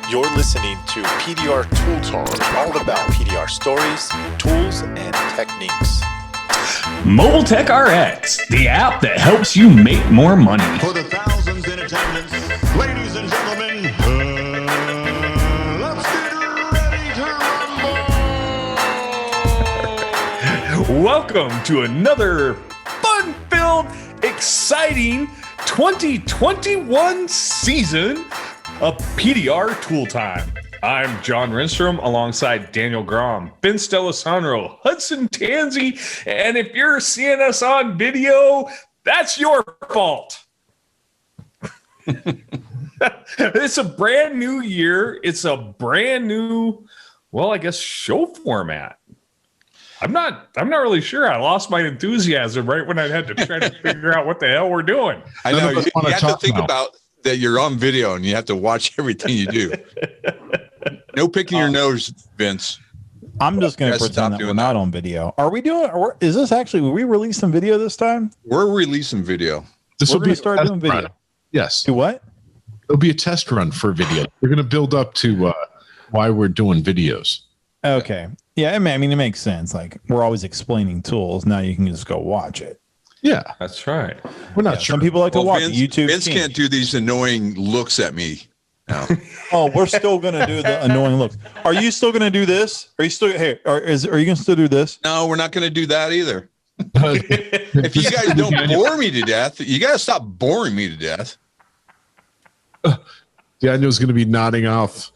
You're listening to PDR Tool Talk, all about PDR stories, tools, and techniques. Mobile Tech RX, the app that helps you make more money. For the thousands in attendance, ladies and gentlemen, let's get ready to rumble! Welcome to another fun-filled, exciting 2021 season of PDR Tool Time. I'm John Renstrom alongside Daniel Grom, Vince D'Alessandro, Hudson Tanzi, and if you're seeing us on video, that's your fault. It's a brand new year. It's a brand new, well, I guess, show format. I'm not really sure. I lost my enthusiasm right when I had to try to figure out what the hell we're doing. I know. You have to think about that you're on video and you have to watch everything you do. No picking your nose, Vince. I'm just going to pretend that we're not on video. Are we doing? Is this actually? Will we release some video this time? We're releasing video. This will be start doing video. Run. Yes. Do what? It'll be a test run for video. We're going to build up to why we're doing videos. Okay. Yeah. I mean, it makes sense. Like we're always explaining tools. Now you can just go watch it. Yeah, that's right. We're not sure. Some people like to watch YouTube. Vince can't do these annoying looks at me. No. Oh, we're still gonna do the annoying looks. Are you still gonna do this? Are you still here? Are you gonna still do this? No, we're not gonna do that either. If you guys don't bore me to death, you gotta stop boring me to death. Daniel's gonna be nodding off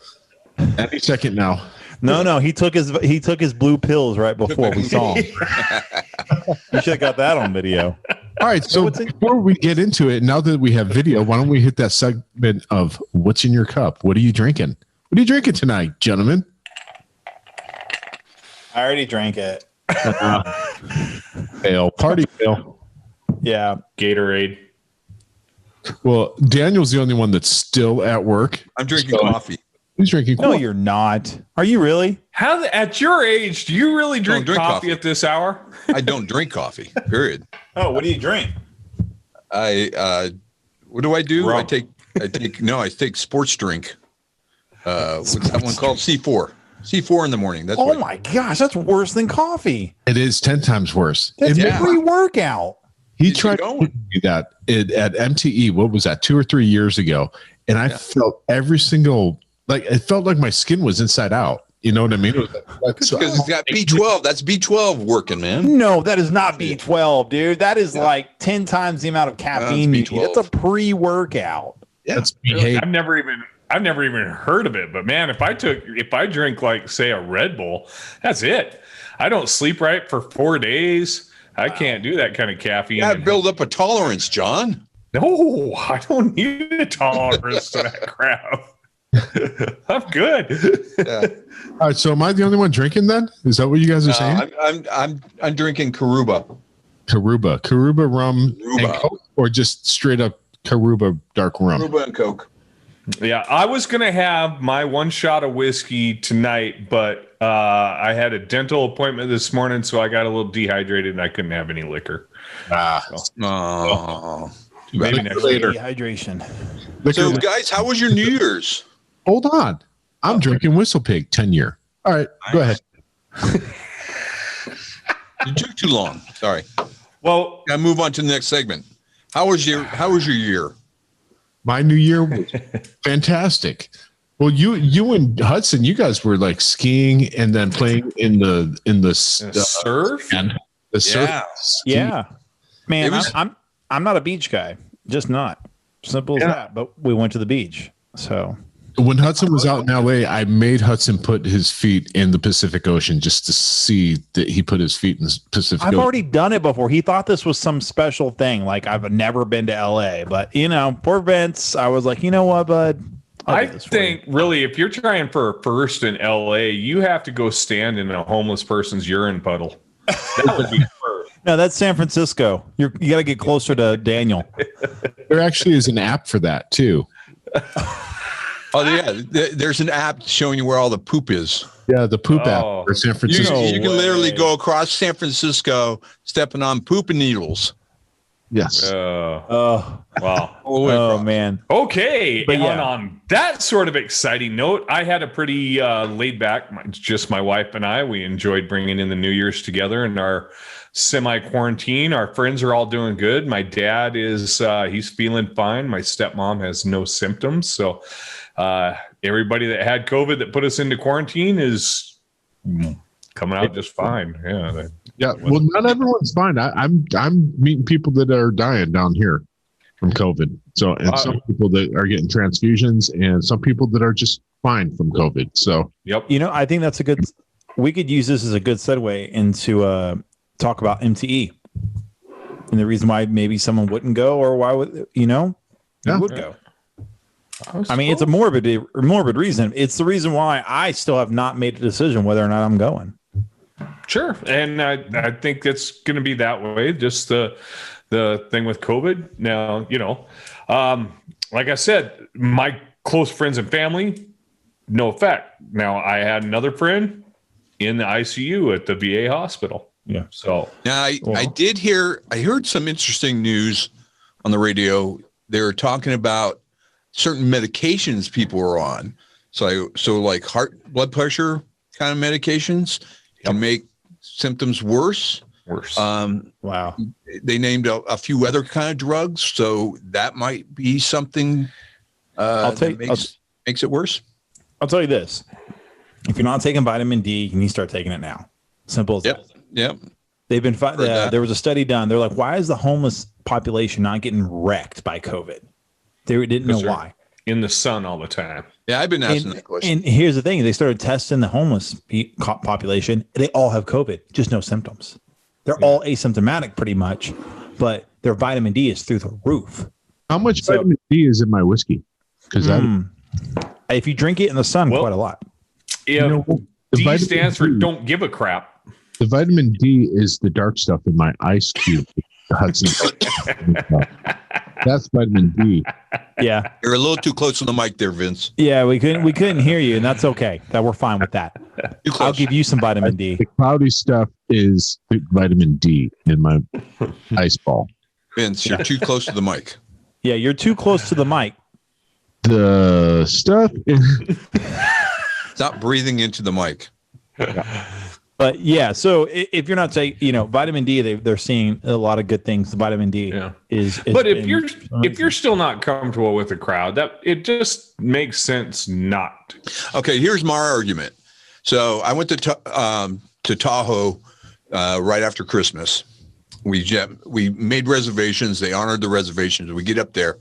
any second now. No, he took his blue pills right before we saw him. You should have got that on video. All right, so before we get into it, now that we have video, why don't we hit that segment of what's in your cup? What are you drinking? What are you drinking tonight, gentlemen? I already drank it. Ale, party ale. Yeah, Gatorade. Well, Daniel's the only one that's still at work. I'm drinking coffee. He's drinking coffee. No, you're not. Are you really? How at your age do you really drink coffee at this hour? I don't drink coffee. Period. Oh, what do you drink? What do I do? Rum. I take sports drink. What's that one called? C4. C4 in the morning. That's my gosh, that's worse than coffee. It is 10 times worse. That's a pre-workout. He tried to do that at MTE. What was that? 2 or 3 years ago, and I felt every single. Like it felt like my skin was inside out. You know what I mean? Because it's got B12. That's B12 working, man. No, that is not B12, dude. That is like 10 times the amount of caffeine you need. It's a pre-workout. Yeah. That's I've never even heard of it. But man, if I drink like say a Red Bull, that's it. I don't sleep right for 4 days. I can't do that kind of caffeine. You got to build up a tolerance, John. No, I don't need a tolerance to that crap. I'm good. Yeah. All right, so am I the only one drinking then? Is that what you guys are saying? I'm drinking Karuba. Karuba rum and Coke, or just straight up Karuba dark rum? Karuba and Coke. Yeah, I was gonna have my one shot of whiskey tonight, but I had a dental appointment this morning, so I got a little dehydrated and I couldn't have any liquor. Maybe next later. Dehydration. So, guys, how was your New Year's? Hold on. I'm drinking Whistle Pig 10-year. All right, go ahead. You took too long. Sorry. Well, I'll move on to the next segment. How was your year? My New Year was fantastic. Well, you and Hudson, you guys were like skiing and then playing in the surf. And the surf. Yeah. Man, I'm not a beach guy. Just not. Simple as that. But we went to the beach. So when Hudson was out in LA, I made Hudson put his feet in the Pacific Ocean just to see that he put his feet in the Pacific Ocean. I've already done it before. He thought this was some special thing. Like I've never been to LA, but poor Vince, I was like, you know what, bud? I think really, if you're trying for a first in LA, you have to go stand in a homeless person's urine puddle. That would be first. No, that's San Francisco. You got to get closer to Daniel. There actually is an app for that too. Oh yeah, there's an app showing you where all the poop is. Yeah, the poop app for San Francisco. You can literally go across San Francisco stepping on poop and needles. Yes. Wow. Oh man. Okay. But And yeah. on that sort of exciting note, I had a pretty laid back, just my wife and I. We enjoyed bringing in the New Year's together in our semi-quarantine. Our friends are all doing good. My dad is, he's feeling fine. My stepmom has no symptoms. So everybody that had COVID that put us into quarantine is coming out just fine. Yeah. Yeah. Well, not everyone's fine. I'm meeting people that are dying down here from COVID. So, and some people that are getting transfusions, and some people that are just fine from COVID. So, Yep. You know, I think that's a good. We could use this as a good segue into talk about MTE and the reason why maybe someone wouldn't go, or why would would go. I mean, it's a morbid reason. It's the reason why I still have not made a decision whether or not I'm going. Sure. And I think it's going to be that way. Just the thing with COVID. Now, like I said, my close friends and family, no effect. Now, I had another friend in the ICU at the VA hospital. Yeah. So now I heard some interesting news on the radio. They were talking about certain medications people are on. So like blood pressure kind of medications can make symptoms worse. Wow. They named a few other kind of drugs. So that might be something makes it worse. I'll tell you this. If you're not taking vitamin D, you need to start taking it now. Simple as that. Yep. They've been there was a study done. They're like, why is the homeless population not getting wrecked by COVID? They didn't know why. In the sun all the time. Yeah, I've been asking that question. And here's the thing. They started testing the homeless population. They all have COVID, just no symptoms. They're all asymptomatic pretty much, but their vitamin D is through the roof. how much vitamin D is in my whiskey? Because if you drink it in the sun, quite a lot. Yeah. D vitamin stands for D. don't give a crap. The vitamin D is the dark stuff in my ice cube. Hudson. That's vitamin D. Yeah. You're a little too close to the mic there, Vince. Yeah, we couldn't hear you, and that's okay. That we're fine with that. I'll give you some vitamin D. The cloudy stuff is vitamin D in my ice ball. Vince, you're too close to the mic. Yeah, you're too close to the mic. The stuff Stop breathing into the mic. But yeah, so if you're not taking, vitamin D, they're seeing a lot of good things. The vitamin D is. But if you're still not comfortable with the crowd, that it just makes sense not to. Okay, here's my argument. So I went to Tahoe right after Christmas. We made reservations. They honored the reservations. We get up there,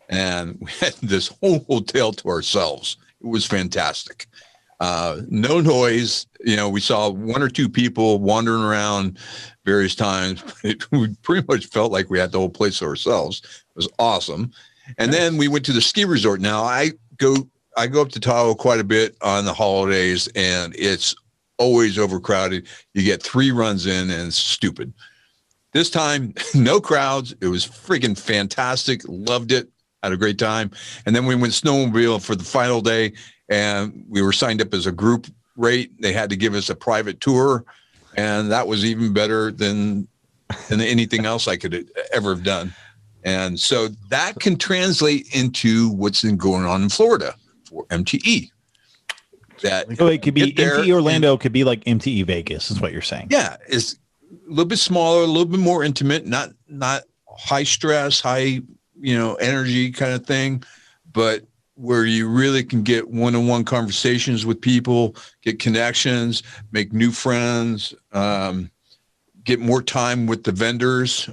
and we had this whole hotel to ourselves. It was fantastic. No noise. We saw one or two people wandering around various times. We pretty much felt like we had the whole place to ourselves. It was awesome. And then we went to the ski resort. Now I go up to Tahoe quite a bit on the holidays, and it's always overcrowded. You get 3 runs in, and it's stupid. This time, no crowds. It was freaking fantastic. Loved it. Had a great time. And then we went snowmobile for the final day, and we were signed up as a group rate. They had to give us a private tour, and that was even better than anything else I could ever have done. And so that can translate into what's going on in Florida for MTE. So it could be MTE Orlando, could be like MTE Vegas, is what you're saying. Yeah, it's a little bit smaller, a little bit more intimate, not high stress, high energy kind of thing, but where you really can get one-on-one conversations with people, get connections, make new friends, get more time with the vendors,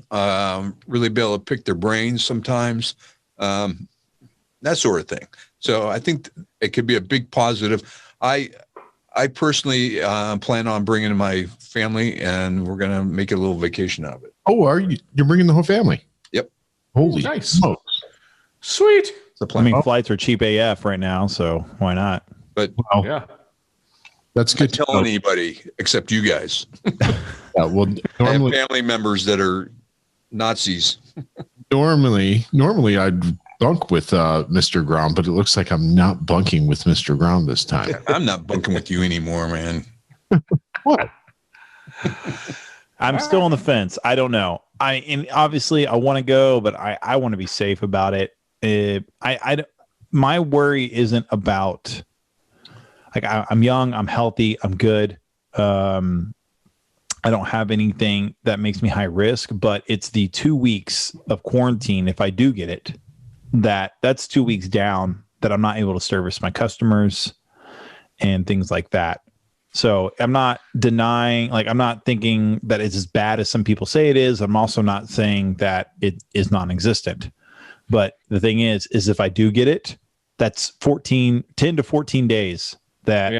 really be able to pick their brains sometimes, that sort of thing. So I think it could be a big positive. I personally plan on bringing my family, and we're going to make a little vacation out of it. Oh, are you? You're bringing the whole family? Yep. Holy Nice. smokes. Sweet. I mean, flights are cheap AF right now, so why not? But Yeah. That's good. not telling anybody except you guys. Yeah, well, I have normally, family members that are Nazis. normally I'd bunk with Mr. Ground, but it looks like I'm not bunking with Mr. Ground this time. I'm not bunking with you anymore, man. What? I'm still on the fence. I don't know. and obviously I want to go, but I want to be safe about it. My worry isn't about like I'm young, I'm healthy, I'm good. I don't have anything that makes me high risk, but it's the 2 weeks of quarantine. If I do get it, that's 2 weeks down that I'm not able to service my customers and things like that. So I'm not denying, like, I'm not thinking that it's as bad as some people say it is. I'm also not saying that it is non-existent. But the thing is if I do get it, that's 10 to 14 days that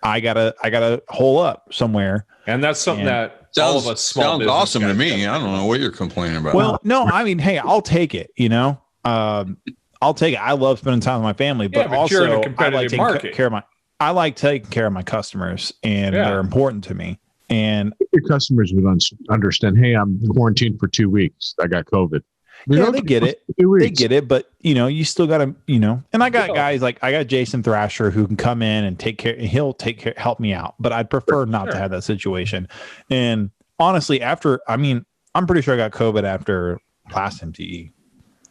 I gotta hole up somewhere. And that's something that all of us small sounds business awesome to guys me. gotta I don't know what you're complaining about. Well, no, I mean, hey, I'll take it. I'll take it. I love spending time with my family, but, but you're in a also competitive market. I like taking care of my customers, and they're important to me. And Your customers would understand. Hey, I'm quarantined for 2 weeks. I got COVID. they get it. They get it, but you still got to, and I got guys like I got Jason Thrasher who can come in and take care. He'll take care, help me out, but I'd prefer not to have that situation. And honestly, I'm pretty sure I got COVID after last MTE.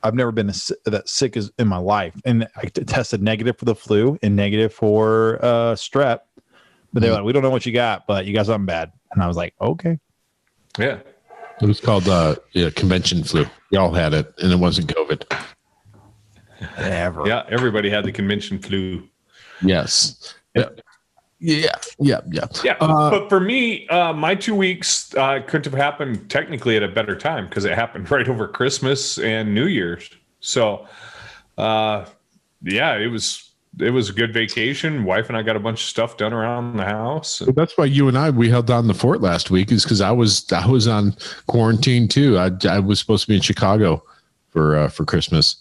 I've never been that sick as in my life, and I tested negative for the flu and negative for strep. But they were like, "We don't know what you got, but you got something bad." And I was like, "Okay." Yeah. It was called convention flu. Y'all had it, and it wasn't COVID. Ever. Yeah. Everybody had the convention flu. Yes. Yeah. But for me, my 2 weeks couldn't have happened technically at a better time because it happened right over Christmas and New Year's. So, it was a good vacation. Wife and I got a bunch of stuff done around the house. Well, that's why you and we held down the fort last week, is because I was on quarantine too. I was supposed to be in Chicago for Christmas.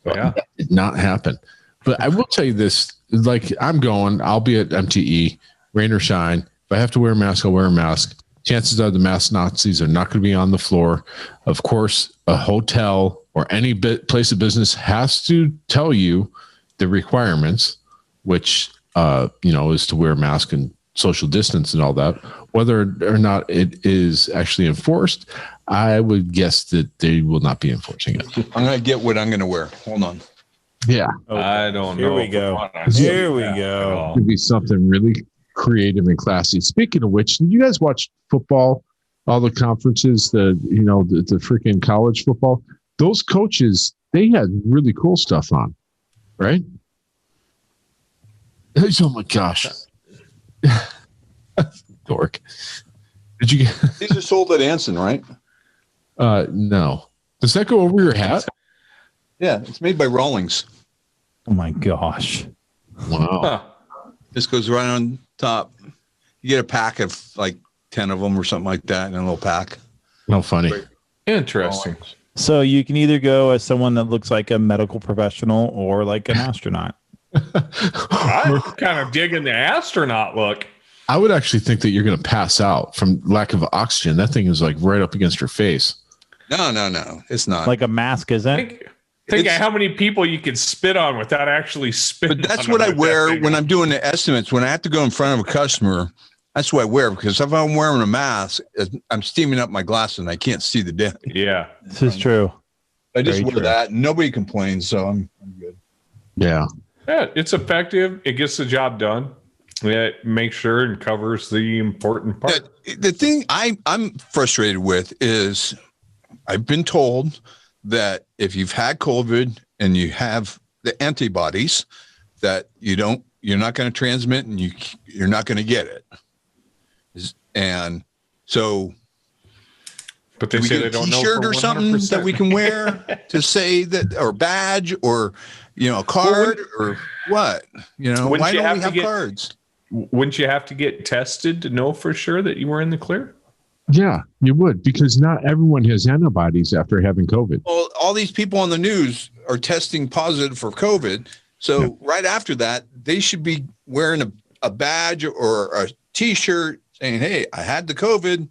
Yeah, that did not happen. But I will tell you this: like, I'll be at MTE, rain or shine. If I have to wear a mask, I'll wear a mask. Chances are the mask Nazis are not going to be on the floor. Of course, a hotel or any place of business has to tell you the requirements, which is to wear a mask and social distance and all that. Whether or not it is actually enforced, I would guess that they will not be enforcing it. I'm going to get what I'm going to wear. Hold on. Yeah. I don't know. Here we go. Here we go. Could be something really creative and classy. Speaking of which, did you guys watch football? All the conferences, the freaking college football. Those coaches, they had really cool stuff on, right? Oh my gosh, dork! Did you get? These are sold at Anson, right? No. Does that go over your hat? Yeah, it's made by Rawlings. Oh my gosh! Wow. Huh. This goes right on top. You get a pack of like 10 of them or something like that in a little pack. No funny. Interesting. So you can either go as someone that looks like a medical professional or like an astronaut. I'm kind of digging the astronaut look. I would actually think that you're going to pass out from lack of oxygen. That thing is like right up against your face. No. It's not. Like a mask, isn't? Think of how many people you could spit on without actually spitting. But that's on what them I with wear that thing. when I'm doing the estimates. When I have to go in front of a customer, that's what I wear, because if I'm wearing a mask, I'm steaming up my glasses and I can't see the dent. Yeah. This is true. I just Very wear true. that. Nobody complains, so I'm good. Yeah. Yeah, it's effective. It gets the job done. It makes sure and covers the important part. The thing I'm frustrated with is I've been told that if you've had COVID and you have the antibodies, that you're not going to transmit and you're not going to get it. And so, But they do we say get they a don't know T-shirt for or something 100%. that we can wear to say that, or badge, or a card, or what? Wouldn't Why you don't have we to have get- cards? Wouldn't you have to get tested to know for sure that you were in the clear? Yeah, you would, because not everyone has antibodies after having COVID. Well, all these people on the news are testing positive for COVID. So right after that, they should be wearing a badge or a T-shirt saying, "Hey, I had the COVID.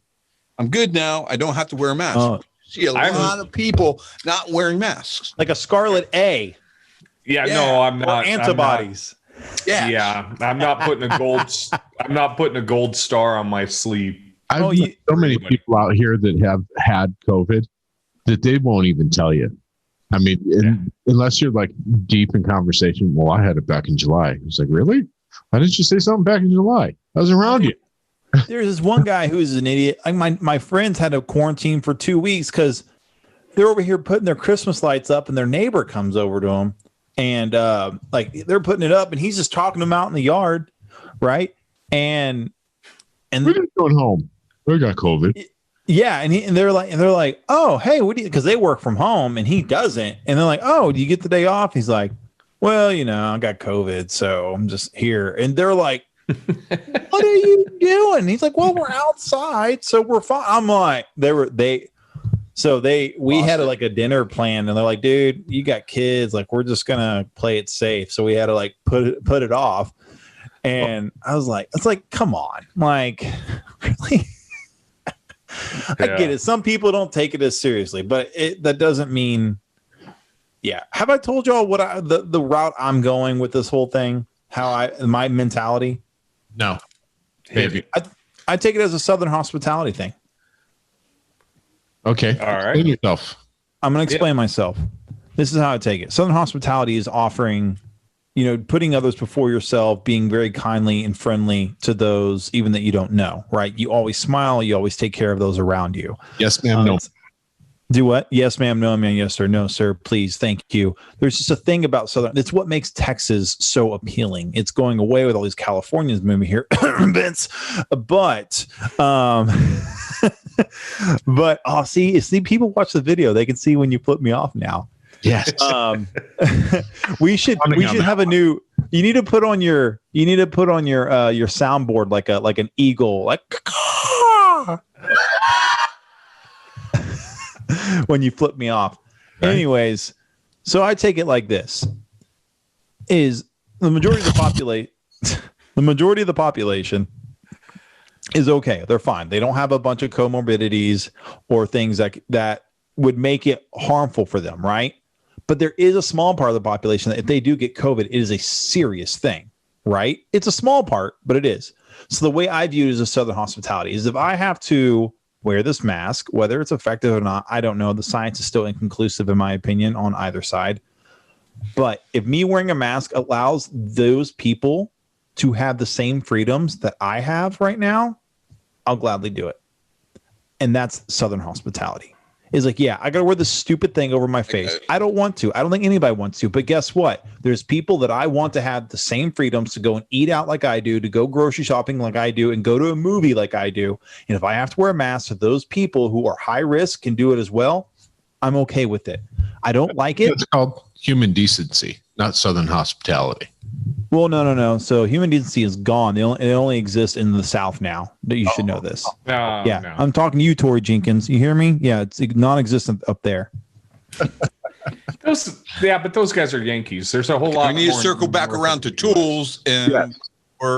I'm good now. I don't have to wear a mask." Oh. See a lot of people not wearing masks. Like a Scarlet A Yeah, Yeah. no, I'm or not. antibodies. Yeah. I'm not putting a gold. I'm not putting a gold star on my sleeve. I've Oh, met so many people out here that have had COVID that they won't even tell you. I mean, unless you're like deep in conversation. Well, I had it back in July. It's like, really? Why didn't you say something back in July? I was around you. There's this one guy who's an idiot. Like my friends had to quarantine for 2 weeks because they're over here putting their Christmas lights up, and their neighbor comes over to them, and like they're putting it up, and he's just talking them out in the yard, right? And We're just going home. We got COVID. yeah, and they're like, oh, hey, what do you? Because they work from home, and he doesn't, and they're like, oh, do you get the day off? He's like, well, you know, I got COVID, so I'm just here, and they're like, what are you doing? He's like, well, we're outside, so we're fine. I'm like, we had like a dinner plan, and they're like, dude, you got kids, like we're just gonna play it safe, so we had to like put it off. And I was like, it's like, come on, like really. I get it, some people don't take it as seriously, but that doesn't mean. Yeah, have I told y'all what the route I'm going with this whole thing, my mentality? No, maybe. I take it as a Southern hospitality thing. Okay. All right. Explain yourself. I'm going to explain myself. This is how I take it. Southern hospitality is offering, you know, putting others before yourself, being very kindly and friendly to those even that you don't know, right? You always smile. You always take care of those around you. Yes, ma'am. No. Do what? Yes, ma'am. No, ma'am. Yes, sir. No, sir. Please. Thank you. There's just a thing about Southern. It's what makes Texas so appealing. It's going away with all these Californians moving here, Vince. But, see, people watch the video. They can see when you flip me off now. Yes. We should have a new. You need to put on your soundboard like an eagle, like. When you flip me off. Right. Anyways, so I take it like this: is the majority of the population is okay. They're fine. They don't have a bunch of comorbidities or things that would make it harmful for them, right? But there is a small part of the population that if they do get COVID, it is a serious thing, right? It's a small part, but it is. So the way I view it as a Southern hospitality is if I have to wear this mask, whether it's effective or not, I don't know. The science is still inconclusive, in my opinion, on either side. But if me wearing a mask allows those people to have the same freedoms that I have right now, I'll gladly do it. And that's Southern hospitality. Is like, yeah, I got to wear this stupid thing over my face. I don't want to. I don't think anybody wants to. But guess what? There's people that I want to have the same freedoms to go and eat out like I do, to go grocery shopping like I do, and go to a movie like I do. And if I have to wear a mask, so those people who are high risk can do it as well, I'm okay with it. I don't like it. It's called human decency, not Southern hospitality. Well, no. So human decency is gone. It only exists in the South now. You should know this. No, yeah, no. I'm talking to you, Tori Jenkins. You hear me? Yeah, it's non-existent up there. But those guys are Yankees. There's a whole lot. We need to circle back around to tools and.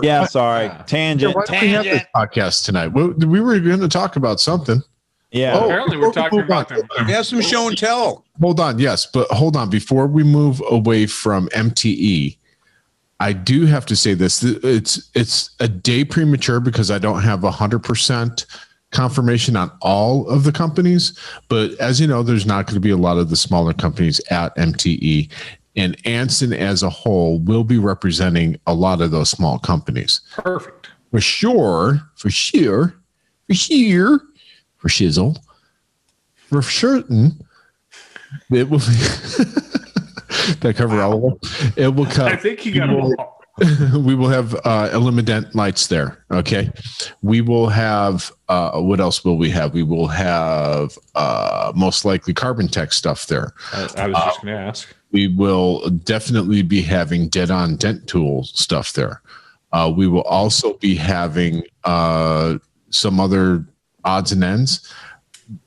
Yeah, sorry. Tangent. Why don't we have this podcast tonight? We were going to talk about something. Yeah. Apparently, we're talking about them. We have some show and tell. Hold on. Yes, but hold on. Before we move away from MTE, I do have to say this. It's a day premature because I don't have 100% confirmation on all of the companies. But as you know, there's not going to be a lot of the smaller companies at MTE. And Anson as a whole will be representing a lot of those small companies. Perfect. For shizzle, for certain, it will be that cover all of them. It will come. I think you got them all. We will have Illuminant lights there. Okay. We will have what else will we have? We will have most likely Carbon Tech stuff there. I was just going to ask. We will definitely be having Dead On Dent Tool stuff there. We will also be having some other odds and ends.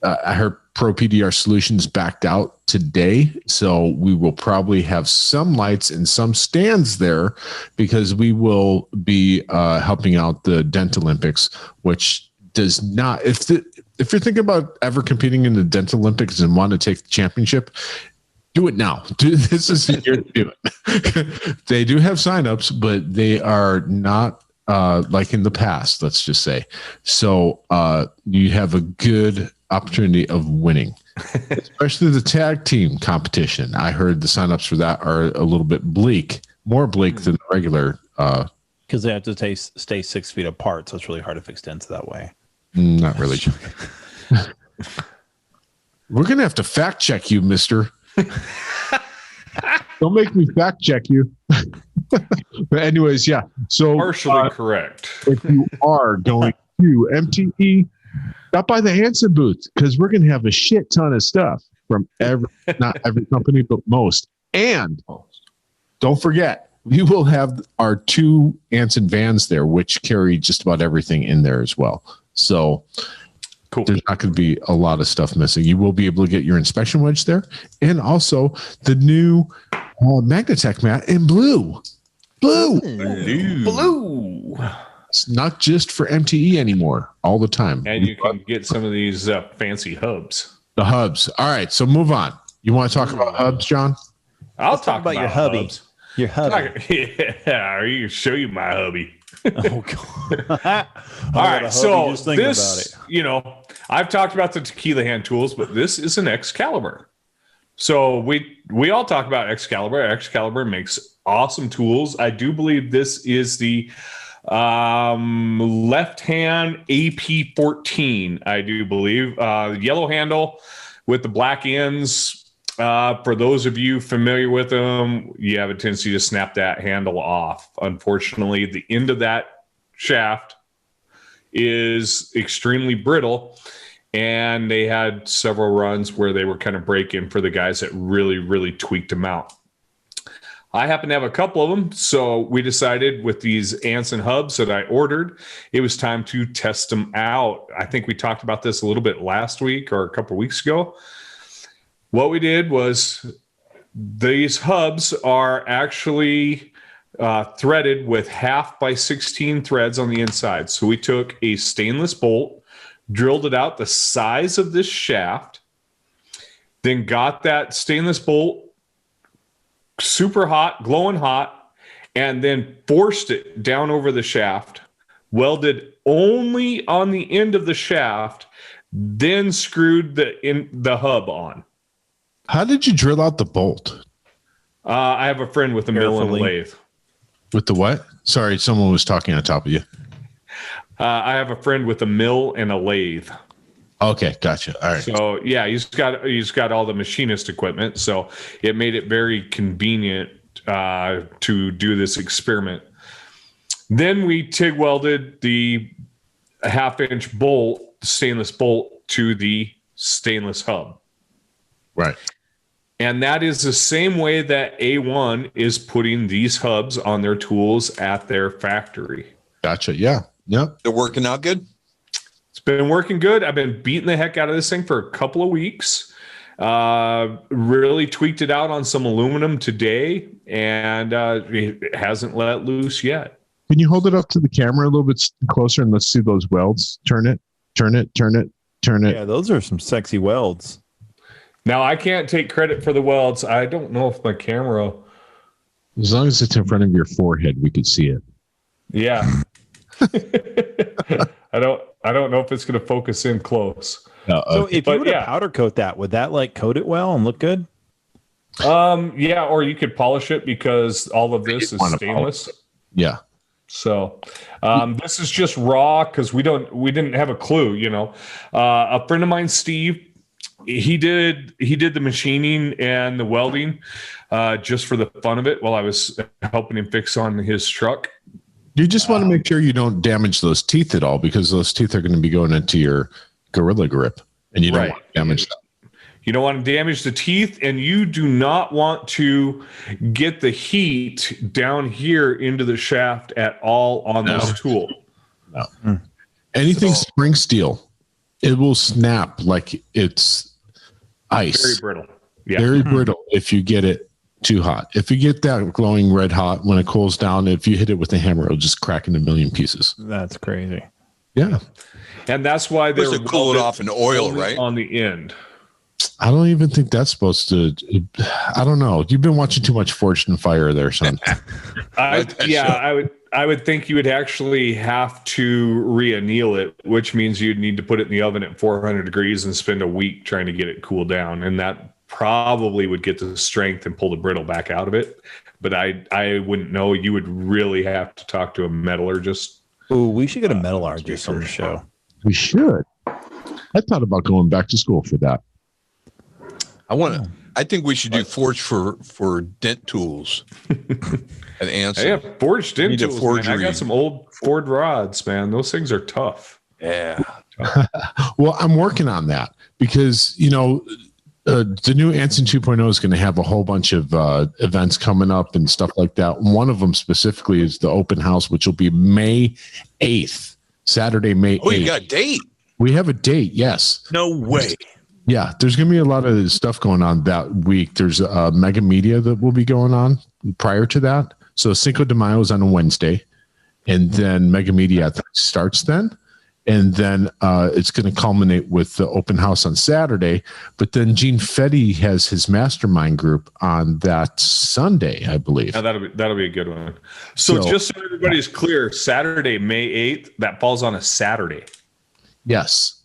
I heard Pro PDR Solutions backed out today, so we will probably have some lights and some stands there because we will be helping out the Dent Olympics, which does not. If you're thinking about ever competing in the Dent Olympics and want to take the championship, do it now. This is the year to do it. They do have signups, but they are not like in the past, let's just say. So you have a good opportunity of winning, especially the tag team competition. I heard the signups for that are a little bit more bleak than the regular. Because they have to stay 6 feet apart, so it's really hard to extend that way. Not really. We're going to have to fact check you, mister. Don't make me fact check you. But anyways, yeah. So Partially correct. if you are going to MTE, stop by the Hanson booth because we're going to have a shit ton of stuff from not every company, but most. And don't forget, we will have our 2 Anson vans there, which carry just about everything in there as well. So Cool. there's not going to be a lot of stuff missing. You will be able to get your inspection wedge there, and also the new Magnatech mat in blue. Blue. It's not just for MTE anymore all the time. And you can get some of these fancy hubs. The hubs. All right, so move on. You want to talk about hubs, John? I'll talk about your hubby. hubs. Your hubby. Yeah, I can show you my hubby. Oh, God. All right, so this, I've talked about the Tequila hand tools, but this is an Excalibur. So we all talk about Excalibur. Excalibur makes awesome tools. I do believe this is the left hand AP14. I do believe yellow handle with the black ends. For those of you familiar with them, you have a tendency to snap that handle off. Unfortunately, the end of that shaft is extremely brittle, and they had several runs where they were kind of breaking for the guys that really, really tweaked them out. I happen to have a couple of them, so we decided with these Anson hubs that I ordered, it was time to test them out. I think we talked about this a little bit last week or a couple of weeks ago. What we did was these hubs are actually threaded with 1/2x16 threads on the inside. So we took a stainless bolt, drilled it out the size of this shaft, then got that stainless bolt super hot, glowing hot, and then forced it down over the shaft, welded only on the end of the shaft, then screwed the hub on. How did you drill out the bolt? I have a friend with a mill and a lathe. With the what? Sorry, someone was talking on top of you. I have a friend with a mill and a lathe. Okay, gotcha. All right. So yeah, he's got all the machinist equipment, so it made it very convenient to do this experiment. Then we TIG welded the 1/2-inch bolt, stainless bolt, to the stainless hub. Right. And that is the same way that A1 is putting these hubs on their tools at their factory. Gotcha. Yeah. Yep. They're working out good. It's been working good. I've been beating the heck out of this thing for a couple of weeks. Really tweaked it out on some aluminum today, and it hasn't let loose yet. Can you hold it up to the camera a little bit closer and let's see those welds? Turn it. Yeah, those are some sexy welds. Now, I can't take credit for the welds. I don't know if my camera... As long as it's in front of your forehead, we could see it. Yeah. I don't know if it's going to focus in close. So if you were to powder coat that, would that like coat it well and look good? Yeah, or you could polish it because all of this is stainless. Yeah. So this is just raw because we didn't have a clue, A friend of mine, Steve, he did the machining and the welding just for the fun of it while I was helping him fix on his truck. You just want to make sure you don't damage those teeth at all, because those teeth are going to be going into your Gorilla Grip, and you don't want to damage them. You don't want to damage the teeth, and you do not want to get the heat down here into the shaft at all on this tool. No. Anything spring steel, it will snap like it's ice. Very brittle. Yeah. Very brittle if you get it too hot. If you get that glowing red hot, when it cools down, if you hit it with a hammer, it'll just crack into a million pieces. That's crazy. Yeah. And that's why they're cool it off in oil, right? On the end. I don't even think that's supposed to. I don't know. You've been watching too much Forged in Fire there, son. I would think you would actually have to re-anneal it, which means you'd need to put it in the oven at 400 degrees and spend a week trying to get it cooled down. And that probably would get the strength and pull the brittle back out of it. But I wouldn't know. You would really have to talk to a metallurgist. Ooh, we should get a metallurgist on the show. We should. I thought about going back to school for that. I think we should do forge for dent tools. At Anson. Yeah, forged dent tools. Man. I got some old Ford rods, man. Those things are tough. Yeah. Well, I'm working on that because the new Anson 2.0 is going to have a whole bunch of events coming up and stuff like that. One of them specifically is the open house, which will be May 8th, Saturday, May 8th. Oh, you got a date? We have a date. Yes. No way. Yeah, there's going to be a lot of stuff going on that week. There's Mega Media that will be going on prior to that. So Cinco de Mayo is on a Wednesday, and then Mega Media starts then. And then it's going to culminate with the open house on Saturday. But then Gene Fetty has his mastermind group on that Sunday, I believe. Yeah, that'll be a good one. So just so everybody's clear, Saturday, May 8th, that falls on a Saturday. Yes.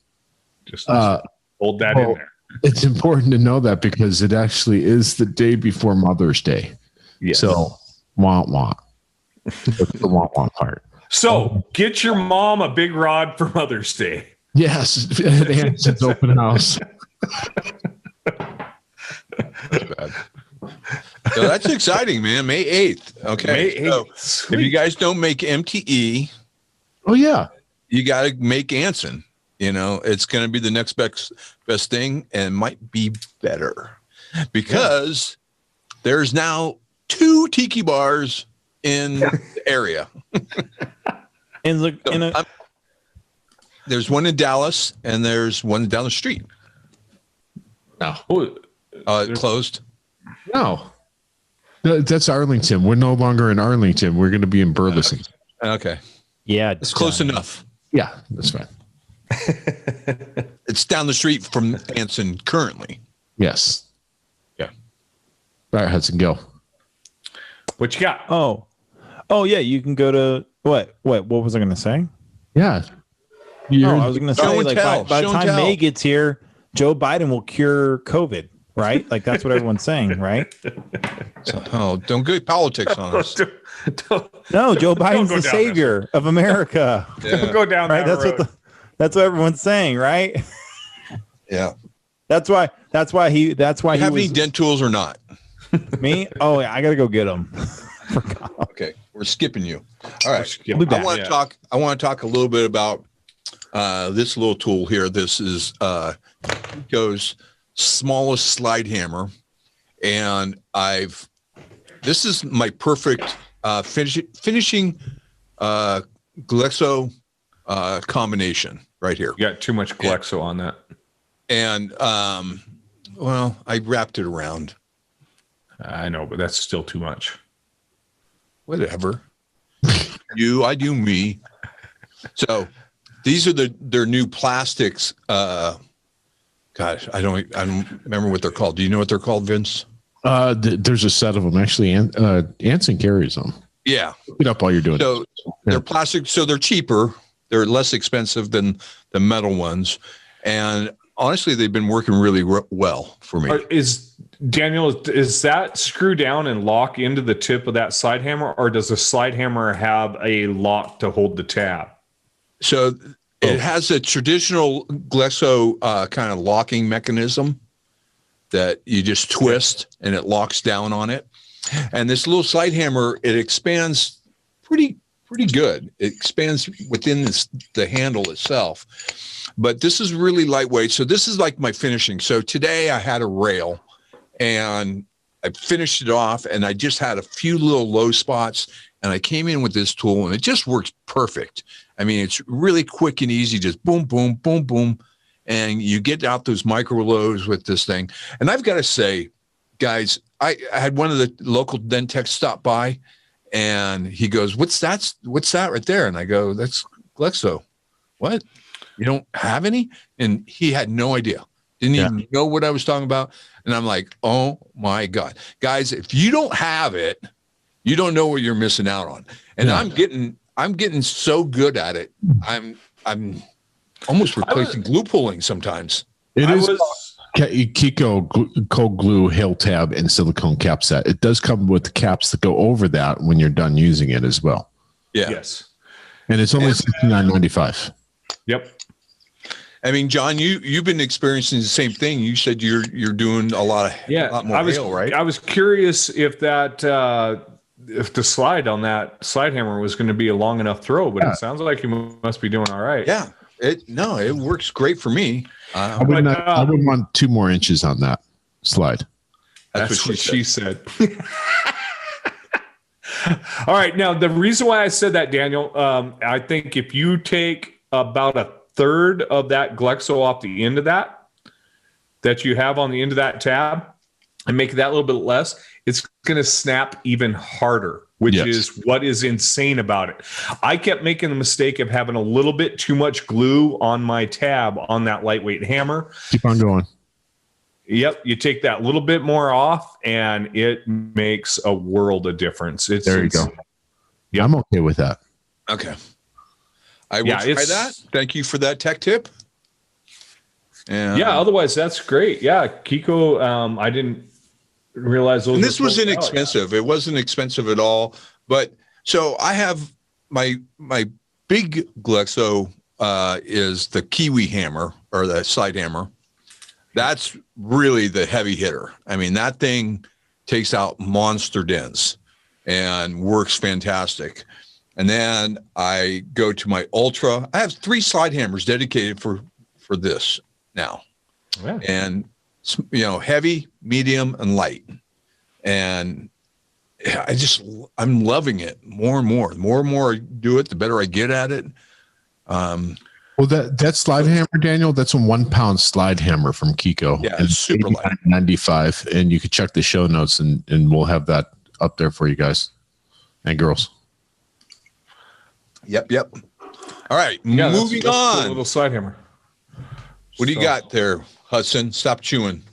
Just hold that in there. It's important to know that because it actually is the day before Mother's Day. Yes. So, wah. That's the wah part. So, get your mom a big rod for Mother's Day. Yes, at Anson's open house. So that's exciting, man. May 8th. Okay. May 8th. So if you guys don't make MTE, Oh, yeah. you got to make Anson. It's going to be the next best thing and might be better because there's now 2 tiki bars in the area. And look, there's one in Dallas and there's one down the street. No. Closed. No. That's Arlington. We're no longer in Arlington. We're going to be in Burleson. Okay. yeah, It's close enough. Yeah, that's fine. It's down the street from Anson currently. Yes. Yeah. All right, Hudson, go. What you got? Oh yeah, you can go to what was I going to say? Yeah. I was going to say Show and like tell. by the Show and time tell. May gets here, Joe Biden will cure COVID, right? Like that's what everyone's saying, right? Don't go politics on us. No, Joe Biden's go the down savior of America. Don't go down Right? that That's road. that's what everyone's saying, right? Yeah. That's why he Have any was dent tools or not? me. Oh, yeah, I got to go get him. Okay. We're skipping you. All right. Yeah. We'll be back. I want to talk a little bit about this little tool here. This is Go's smallest slide hammer, and this is my perfect finishing Glexo combination right here. You got too much Glexo on that. And well, I wrapped it around. I know, but that's still too much. Whatever. I do me. So these are their new plastics. Gosh, I don't remember what they're called. Do you know what they're called, Vince? There's a set of them actually. Anson carries them. Yeah. Look it up while you're doing it. So they're plastic, so they're cheaper. They're less expensive than the metal ones. And honestly, they've been working really well for me. Is that screw down and lock into the tip of that slide hammer, or does the slide hammer have a lock to hold the tab? So it has a traditional Glexo kind of locking mechanism that you just twist and it locks down on it. And this little slide hammer, it expands pretty good. It expands within the handle itself. But this is really lightweight. So this is like my finishing. So today I had a rail and I finished it off and I just had a few little low spots and I came in with this tool and it just works perfect. I mean, it's really quick and easy, just boom, boom, boom, boom. And you get out those micro lows with this thing. And I've got to say, guys, I had one of the local Dentex stop by and he goes, what's that right there? And I go, that's Glexo. What? You don't have any? And he had no idea. Didn't even know what I was talking about. And I'm like, oh my God. Guys, if you don't have it, you don't know what you're missing out on. And I'm getting so good at it. I'm almost replacing glue pulling sometimes. It is Kiko Cold Glue Hail Tab and silicone cap set. It does come with the caps that go over that when you're done using it as well. Yeah. Yes. And it's only $69.95. Yep. I mean, John, you've been experiencing the same thing. You said you're doing a lot more hail, right? I was curious if that if the slide on that slide hammer was going to be a long enough throw, but it sounds like you must be doing all right. Yeah. It works great for me. I would want 2 more inches on that slide. That's what she said. All right. Now, the reason why I said that, Daniel, I think if you take about a third of that Glexo off the end of that you have on the end of that tab and make that a little bit less, it's going to snap even harder, which is what is insane about it. I kept making the mistake of having a little bit too much glue on my tab on that lightweight hammer. Keep on going. Yep. You take that little bit more off and it makes a world of difference. There you go. Yeah, I'm okay with that. Okay. I will try that. Thank you for that tech tip. And yeah, otherwise that's great. Yeah, Kiko, I didn't realize those. And this was inexpensive. It wasn't expensive at all. But so I have my big Glexo is the Kiwi hammer or the slide hammer. That's really the heavy hitter. I mean, that thing takes out monster dents and works fantastic. And then I go to my Ultra. I have 3 slide hammers dedicated for this now. Yeah. And, heavy, medium, and light. And I'm loving it more and more. The more and more I do it, the better I get at it. Well, that slide hammer, Daniel, that's a 1 pound slide hammer from Kiko. Yeah, it's super light. 95. And you can check the show notes and we'll have that up there for you guys and girls. Yep. All right, yeah, moving on. A little slide hammer. What do you got there, Hudson? Stop chewing.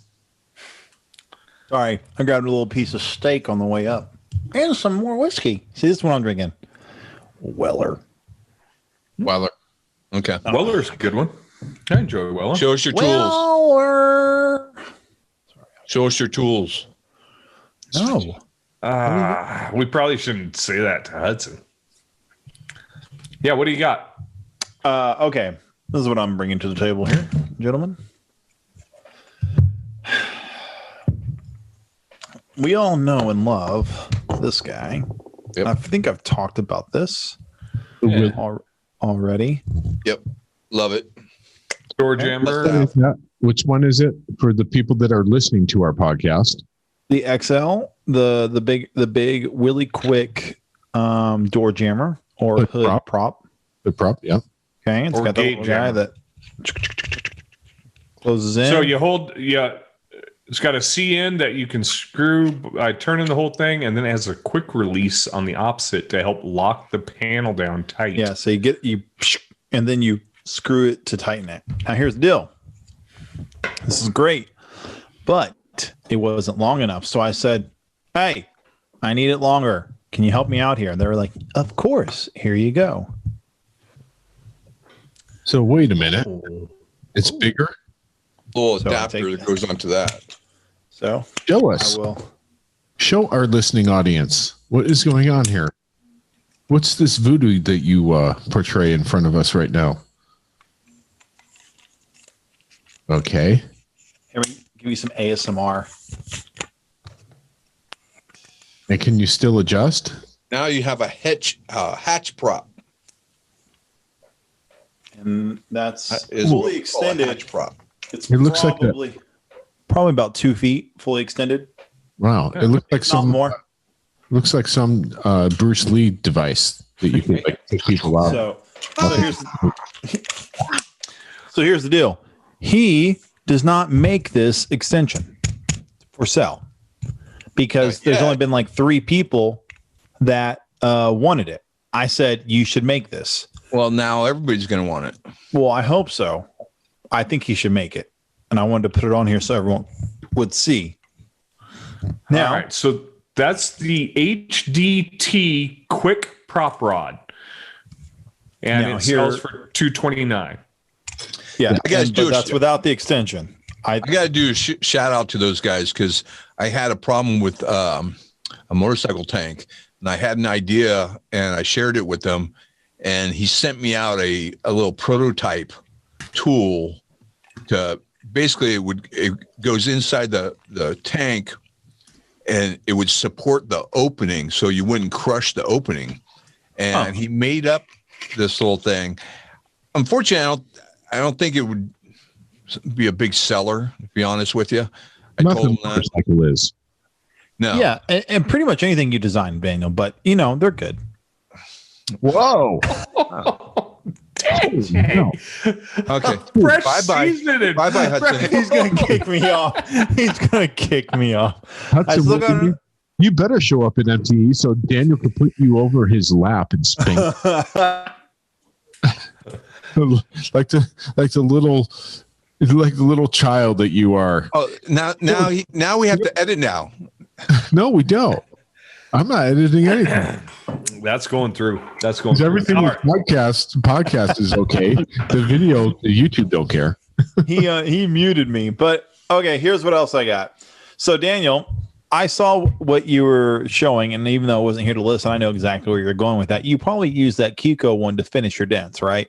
Sorry, I grabbed a little piece of steak on the way up. And some more whiskey. See, this is what I'm drinking. Weller. Okay. Weller's a good one. I enjoy Weller. Show us your tools. Weller. Show us your tools. No. We probably shouldn't say that to Hudson. Yeah, what do you got? Okay. This is what I'm bringing to the table here, gentlemen. We all know and love this guy. Yep. I think I've talked about this already. Yep. Love it. Door jammer. Which one is it for the people that are listening to our podcast? The XL, the big Willy Quick door jammer or hood prop. The prop, yeah. Okay, it's Or got the gate little guy jammer. that closes in. So you hold, it's got a C end that you can screw. I turn in the whole thing, and then it has a quick release on the opposite to help lock the panel down tight. Yeah, so and then you screw it to tighten it. Now here's the deal. This is great, but it wasn't long enough. So I said, "Hey, I need it longer. Can you help me out here?" And they were like, "Of course. Here you go." So wait a minute. It's bigger? Little So adapter that goes onto that. So Show I us. will. Show our listening audience what is going on here. What's this voodoo that you portray in front of us right now? Okay. Here, we give you some ASMR. And can you still adjust? Now you have a hatch prop. And that's Is fully what we call a extended. hatch prop. It's It looks like that. probably about 2 feet fully extended. Wow. It looks like Not some more. looks like some Bruce Lee device that you can like take people out. So here's the deal. He does not make this extension for sale because there's only been like 3 people that wanted it. I said, you should make this. Well, now everybody's going to want it. Well, I hope so. I think he should make it. and I wanted to put it on here so everyone would see. Now, All right, so that's the HDT Quick Prop Rod, and Now, it here- sells for $229. yeah, I gotta do but a that's sh- without the extension. I got to do a shout out to those guys because I had a problem with a motorcycle tank, and I had an idea, and I shared it with them, and he sent me out a little prototype tool to basically it goes inside the tank, and it would support the opening so you wouldn't crush the opening. And he made up this little thing. Unfortunately, I don't think it would be a big seller, to be honest with you. I told Nothing him that. motorcycle is. No. Yeah, and pretty much anything you design, Daniel. But they're good. Whoa. No. Okay. Fresh Bye-bye. seasoning. Bye-bye, Hudson. He's gonna kick me off. He's gonna kick me off. Hudson, still got- you better show up in MTE so Daniel can put you over his lap and spank. like the little child that you are. Oh, now we have to edit now. No, we don't. I'm not editing anything. That's going through. That's going 'Cause through. everything All with right. podcast is okay. The video, the YouTube don't care. He muted me. But okay, here's what else I got. So Daniel, I saw what you were showing, and even though I wasn't here to listen, I know exactly where you're going with that. You probably use that Kiko one to finish your dents, right?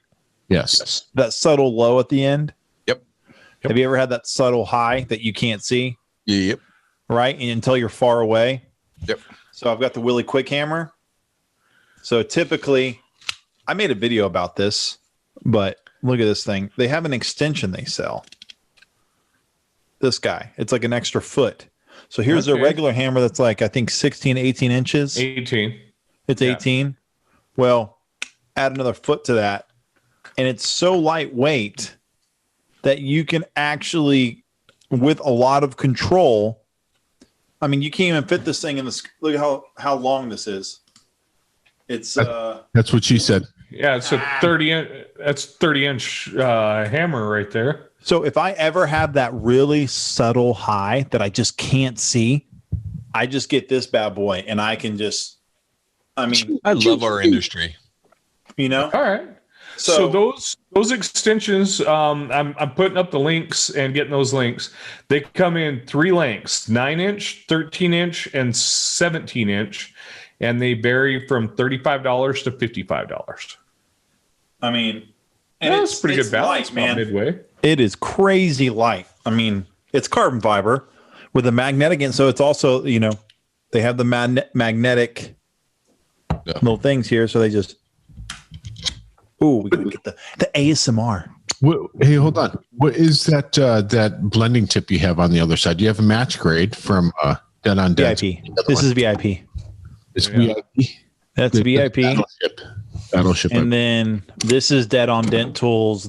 Yes. That subtle low at the end. Yep. Have you ever had that subtle high that you can't see, Yep. right? And until you're far away. Yep. So I've got the Willie Quick Hammer. So typically, I made a video about this, but look at this thing. They have an extension they sell. This guy, it's like an extra foot. So here's a Okay. regular hammer that's like, I think 16, 18 inches. 18. It's Yeah. 18. Well, add another foot to that. And it's so lightweight that you can actually, with a lot of control, I mean, you can't even fit this thing in this. Look at how long this is. It's That's what she said. Yeah, it's a 30-inch hammer right there. so if I ever have that really subtle high that I just can't see, I just get this bad boy and I can just, I mean, I love our industry. All right. So those extensions, I'm putting up the links and getting those links. They come in 3 lengths: 9-inch, 13-inch, and 17-inch, and they vary from $35 to $55. I mean, And that's pretty good balance, light, man. Midway. It is crazy light. I mean, it's carbon fiber with a magnetic, and so it's also, they have the magnetic little things here. So they just, we gotta get the ASMR. Hey, hold on. What is that that blending tip you have on the other side? Do you have a match grade from Dead on Dead? VIP. This is VIP. It's VIP. That's VIP. Battleship. And then this is Dead on Dent Tools.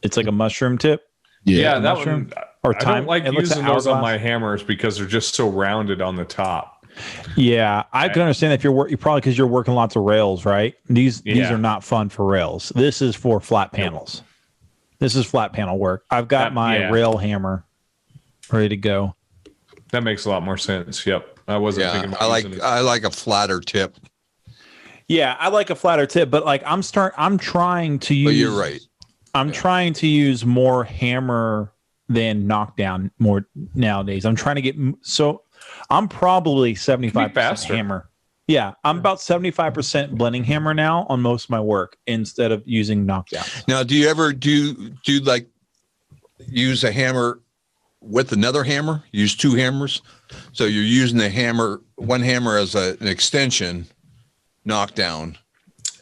It's like a mushroom tip. Yeah, that mushroom one. or I time. don't like It looks using like those on hourglass. my hammers because they're just so rounded on the top. Yeah, I can understand if you're probably because you're working lots of rails, right? These Yeah. are not fun for rails. This is for flat panels. This is flat panel work. I've got my rail hammer ready to go. That makes a lot more sense. Yep, I wasn't Yeah, thinking about using it. I like a flatter tip. Yeah, I like a flatter tip, but like I'm trying to use. But you're right. I'm trying to use more hammer than knockdown more nowadays. I'm trying to get I'm probably 75% faster. hammer. Yeah, I'm about 75% blending hammer now on most of my work instead of using knockdown. Now, do you ever do like use a hammer with another hammer? Use 2 hammers, so you're using one hammer as an extension, knockdown.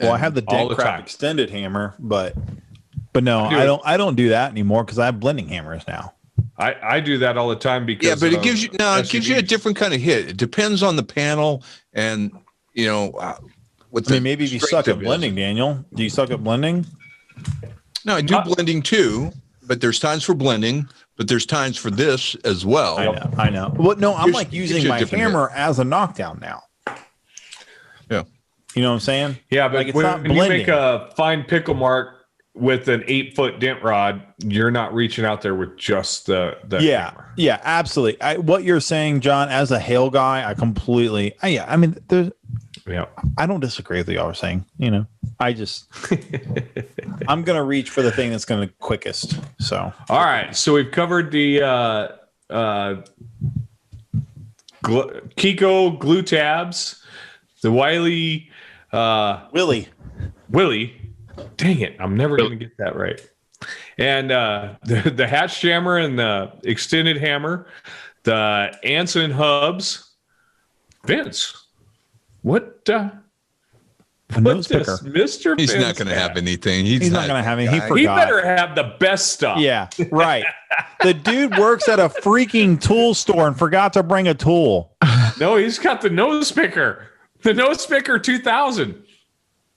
Well, I have the all Dent the Craft time. extended hammer, but no, do I it. don't. I don't do that anymore because I have blending hammers now. I do that all the time because Yeah, but it of gives you a SUVs. different kind of hit. It depends on the panel and what I mean, maybe if you suck strength at it is. blending, Daniel, do you suck at blending? No, I do blending too, but there's times for blending, but there's times for this as well. I know. Well, no, I'm Gives- like gives using you a my different hammer as a knockdown now. Yeah. You know what I'm saying? Yeah, but Like, it's when not you blending. make a fine pickle mark with an 8-foot dent rod, you're not reaching out there with just the hammer. Yeah, absolutely. What you're saying, John, as a hail guy, I completely, I mean, I don't disagree with what y'all are saying. You know, I just, I'm going to reach for the thing that's going to quickest. So, all right. So we've covered the Kiko glue tabs, the Wiley, Willie. Dang it. I'm never going to get that right. And the hatch jammer and the extended hammer, the Anson hubs. Vince, what nose picker. Mr. He's Vince not going to have? have anything. He's not going to have any. He forgot. He better have the best stuff. Yeah, right. The dude works at a freaking tool store and forgot to bring a tool. No, he's got the nose picker. The nose picker 2000.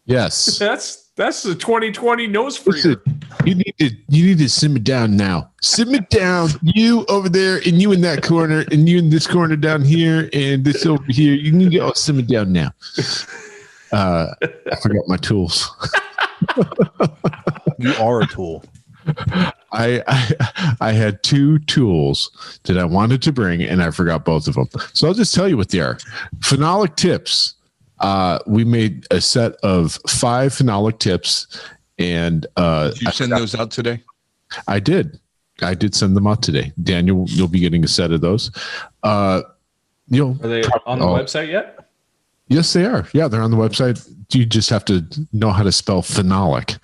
Yes. That's the 2020 nose freer. You need to simmer down now. Simmer down. You over there, and you in that corner, and you in this corner down here, and this over here. You need to all simmer down now. I forgot my tools. You are a tool. I had 2 tools that I wanted to bring, and I forgot both of them. So I'll just tell you what they are. Phenolic tips. We made a set of 5 phenolic tips, and Did you send those out today? I did send them out today. Daniel, you'll be getting a set of those. Are they on the website yet? Yes, they are. Yeah, they're on the website. You just have to know how to spell phenolic.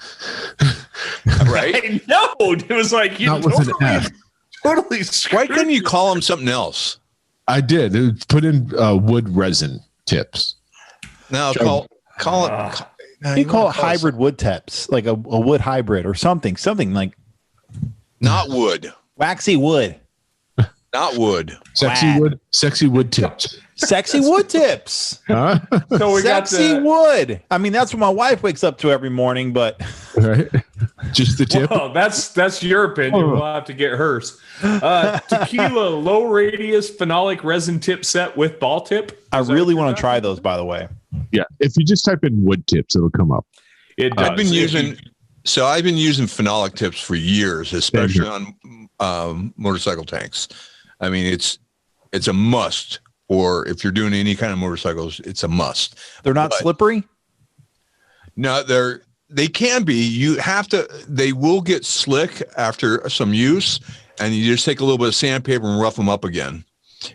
Right? I know. It was like, you Not with an F. totally Why screwed. couldn't you call them something else? I did. It was put in wood resin tips. No, call it. You call it hybrid wood tips, like a wood hybrid or something like Not wood. waxy wood. Not wood. Sexy wood tips. Sexy wood tips. Huh? So we Sexy got wood. I mean, that's what my wife wakes up to every morning, but Right? Just the tip. Well, that's your opinion. We'll have to get hers. Tequila low radius phenolic resin tip set with ball tip. I really want to try those, by the way. Yeah. If you just type in wood tips, it'll come up. It does. I've been using phenolic tips for years, especially on motorcycle tanks. I mean, it's a must. Or if you're doing any kind of motorcycles, it's a must. They're not slippery. No, they can be. You have to. They will get slick after some use, and you just take a little bit of sandpaper and rough them up again,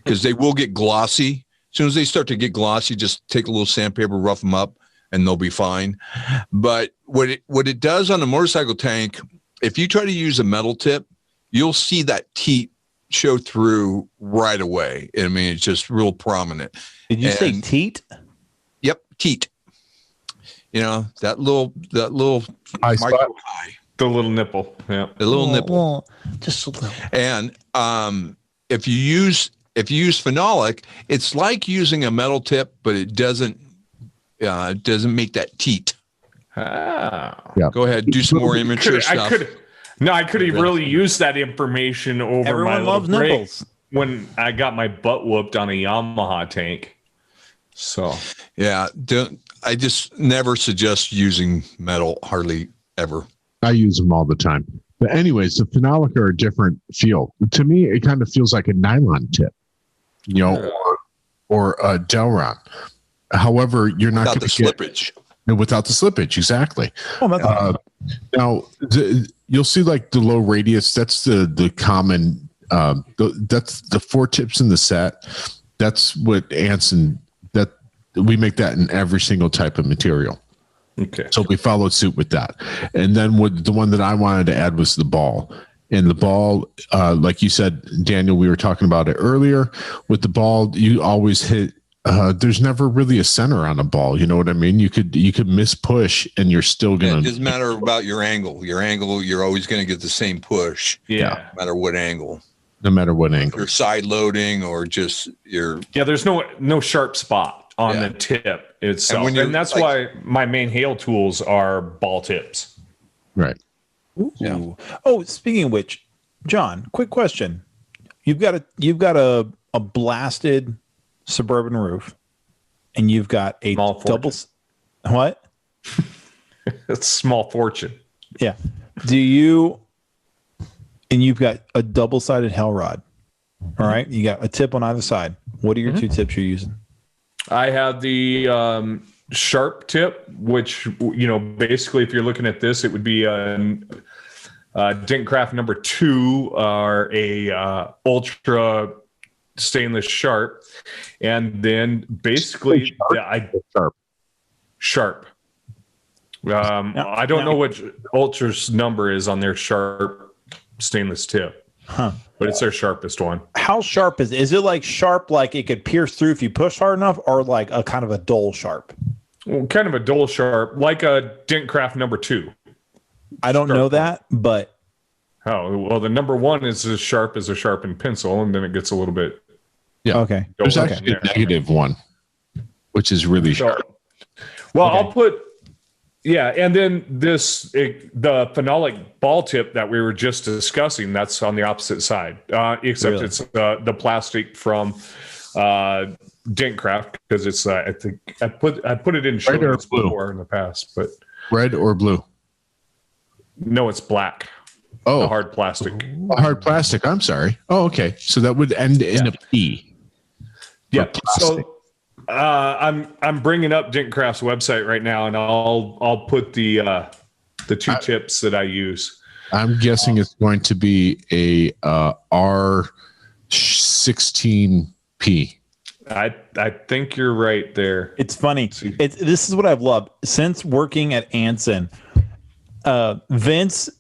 because they will get glossy. As soon as they start to get glossy, just take a little sandpaper, rough them up, and they'll be fine. But what it does on a motorcycle tank, if you try to use a metal tip, you'll see that teat show through right away. I mean, it's just real prominent. Did you say teat? Yep, teat. You know, that little High spot. micro high, the little nipple. Yeah. the little nipple. Well, just a little. And if you use phenolic, it's like using a metal tip, but it doesn't make that teat. Ah. Yeah. Go ahead, do some more immature stuff. I could have really used that information over Everyone my loves little break nipples. when I got my butt whooped on a Yamaha tank. So Yeah, I just never suggest using metal, hardly ever. I use them all the time. But anyways, the phenolic are a different feel. To me, it kind of feels like a nylon tip, or a Delron. However, you're not Without going the to get slippage. without the slippage. Exactly. Oh, that's Now you'll see like the low radius. That's the common. That's the 4 tips in the set. That's what Anson. That we make that in every single type of material. okay. So we followed suit with that. And then the one that I wanted to add was the ball. And the ball, like you said, Daniel, we were talking about it earlier. With the ball, you always hit. There's never really a center on a ball. You know what I mean? You could miss push and you're still It gonna. doesn't matter about your angle. Your angle, you're always going to get the same push, Yeah. no matter what angle. No matter what If angle. you're side loading or just your. Yeah, there's no sharp spot on Yeah. the tip itself. when And, you're, that's why my main hail tools are ball tips. Right. Yeah. Ooh. Oh, speaking of which, John, quick question. You've got a blasted Suburban roof, and you've got a Small double. What? It's small fortune. Yeah. Do you, and you've got a double-sided hell rod. All right. You got a tip on either side. What are your two tips you're using? I have the sharp tip, which, basically if you're looking at this, it would be Dentcraft number 2 or a ultra stainless sharp. And then basically sharp. I don't know what Ultra's number is on their sharp stainless tip, but it's their sharpest one. How sharp is it? Like sharp, like it could pierce through if you push hard enough, or like a kind of a dull sharp? Well, kind of a dull sharp, like a Dentcraft number 2. I don't know that, but the number 1 is as sharp as a sharpened pencil, and then it gets a little bit. Yeah. Okay. There's actually a negative one, which is really sharp. Well, okay. I'll put. Yeah, and then the phenolic ball tip that we were just discussing, that's on the opposite side, except really? It's the plastic from Dentcraft, because it's I think I put it in show notes before in the past, but red or blue? No, it's black. Oh, the hard plastic. Hard plastic. I'm sorry. Oh, okay. So that would end in a P. Yeah. So. I'm bringing up Dentcraft's website right now, and I'll put the 2 tips that I use. I'm guessing it's going to be a R16P. I think you're right there. It's funny. This is what I've loved since working at Anson. Vince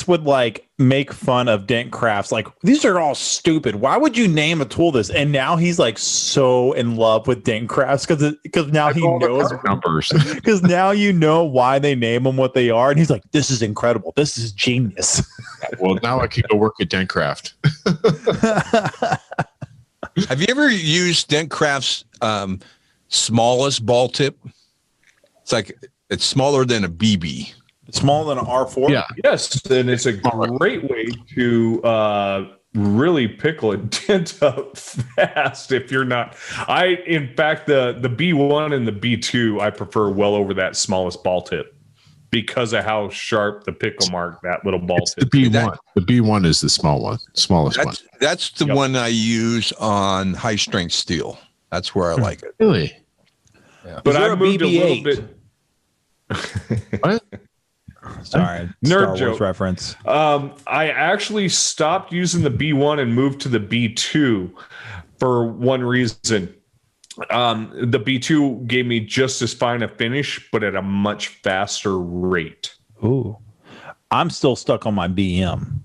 would like make fun of Dentcrafts, like, these are all stupid. Why would you name a tool this? And now he's like so in love with Dentcrafts because now he knows numbers. Because now you know why they name them what they are, and he's like, this is incredible. This is genius. Well, now I can go work at Dentcraft. Have you ever used Dentcraft's smallest ball tip? It's smaller than a BB. Smaller than an R4? Yeah. Yes, and it's a great way to really pickle a dent up fast if you're not. In fact, the B1 and the B2, I prefer well over that smallest ball tip because of how sharp the pickle mark that little ball tip. The B1. The B1 is the smallest one. That's the one I use on high strength steel. That's where I like it. Really? Yeah. But I moved BB-8? A little bit. What? Sorry, Star Wars reference. I actually stopped using the B1 and moved to the B2 for one reason. The B2 gave me just as fine a finish, but at a much faster rate. Ooh, I'm still stuck on my BM.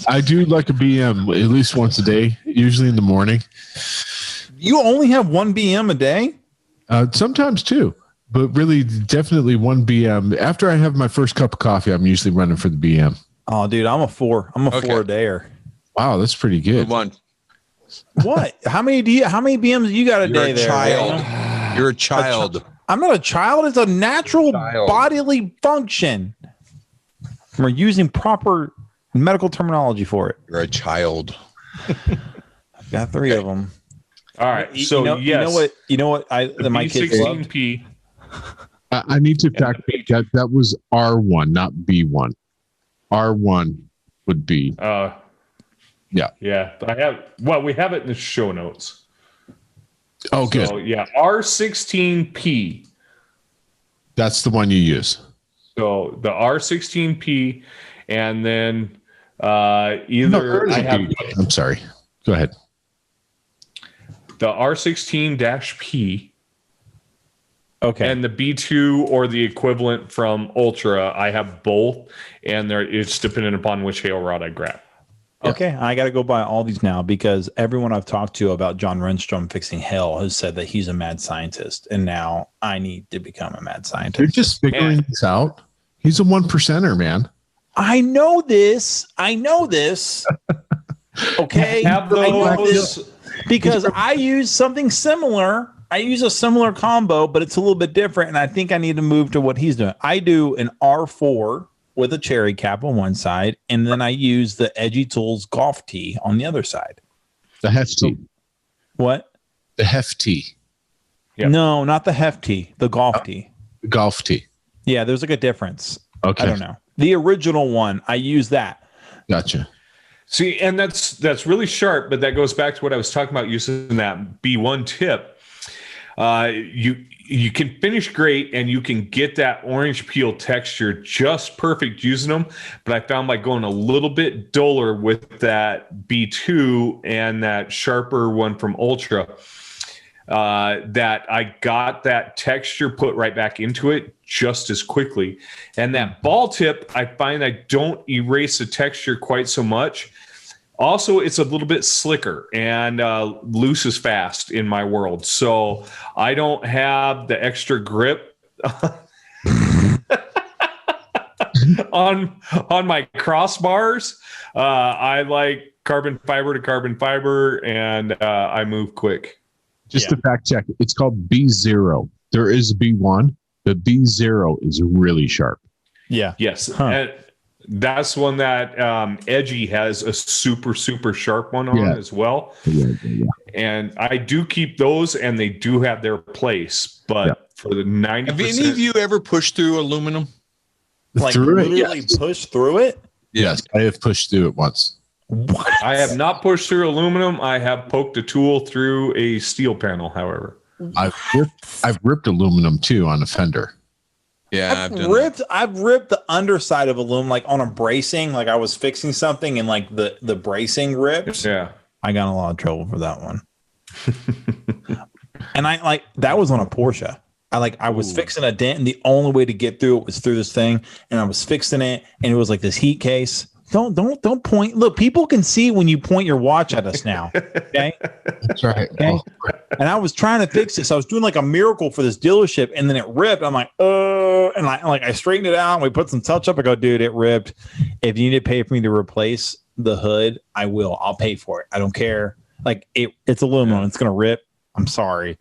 I do like a BM at least once a day, usually in the morning. You only have one BM a day? Sometimes two. But really, definitely one BM. After I have my first cup of coffee, I'm usually running for the BM. Oh, dude, I'm a 4. I'm a 4-a-dayer. Wow, that's pretty good. One. What? How many BMs you got a day there? Child. You're a child. I'm not a child. It's a natural bodily function. We're using proper medical terminology for it. You're a child. I've got 3 of them. All right. So yes. You know what? My kids love. B16P. I need to fact check that was R1, not B1. R1 would be. Yeah. We have it in the show notes. Oh, good. So, yeah, R16P. That's the one you use. So the R16P, and then either I'm sorry. Go ahead. The R16-P. Okay. And the B2 or the equivalent from Ultra, I have both, and it's dependent upon which hail rod I grab. Okay, I got to go buy all these now because everyone I've talked to about John Renstrom fixing hail has said that he's a mad scientist, and now I need to become a mad scientist. You're just figuring this out. He's a 1%er, man. I know this. Okay, have those because I use something similar. I use a similar combo, but it's a little bit different, and I think I need to move to what he's doing. I do an R4 with a cherry cap on one side, and then I use the Edgy Tools golf tee on the other side. The Hefty. What? The Hefty. Yep. No, not the Hefty. The golf tee. The golf tee. Yeah, there's like a difference. Okay. I don't know. The original one, I use that. Gotcha. See, and that's really sharp, but that goes back to what I was talking about using that B1 tip. You can finish great and you can get that orange peel texture just perfect using them. But I found by going a little bit duller with that B2 and that sharper one from Ultra, that I got that texture put right back into it just as quickly. And that ball tip, I find I don't erase the texture quite so much. Also, it's a little bit slicker and looses fast in my world. So I don't have the extra grip on my crossbars. I like carbon fiber to carbon fiber, and I move quick. Just to fact check, it's called B0. There is B1, but B0 is really sharp. Yeah. Yes. Huh. And that's one that Edgy has a super, super sharp one on as well. Yeah. And I do keep those, and they do have their place. But for the 90%. Have any of you ever pushed through aluminum? Like Through it, literally yes. push through it? Yes, I have pushed through it once. What? I have not pushed through aluminum. I have poked a tool through a steel panel, however. I've ripped aluminum too on a fender. Yeah, I've ripped the underside of aluminum, like on a bracing, like I was fixing something and like the bracing ripped. Yeah. I got in a lot of trouble for that one. And I like that was on a Porsche. I was fixing a dent, and the only way to get through it was through this thing, and I was fixing it, and it was like this heat case. Don't point. Look, people can see when you point your watch at us now. Okay. That's right. Okay. And I was trying to fix this. I was doing like a miracle for this dealership, and then it ripped. I'm like, and I straightened it out. And we put some touch up. I go, dude, it ripped. If you need to pay for me to replace the hood, I will. I'll pay for it. I don't care. Like it's aluminum. It's gonna rip. I'm sorry.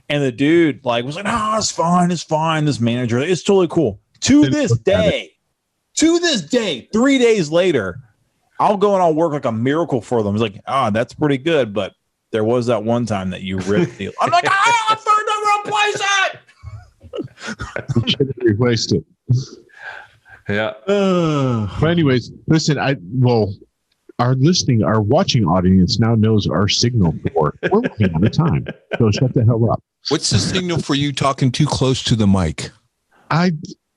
And the dude like was like, oh, it's fine. It's fine. This manager, it's totally cool. To this day, 3 days later, I'll go and I'll work like a miracle for them. It's like, that's pretty good. But there was that one time that you ripped the. I'm like, I'm going to replace it. We should have replaced it. Yeah. But anyways, listen, our watching audience now knows our signal for we're running out of time. So shut the hell up. What's the signal for you talking too close to the mic?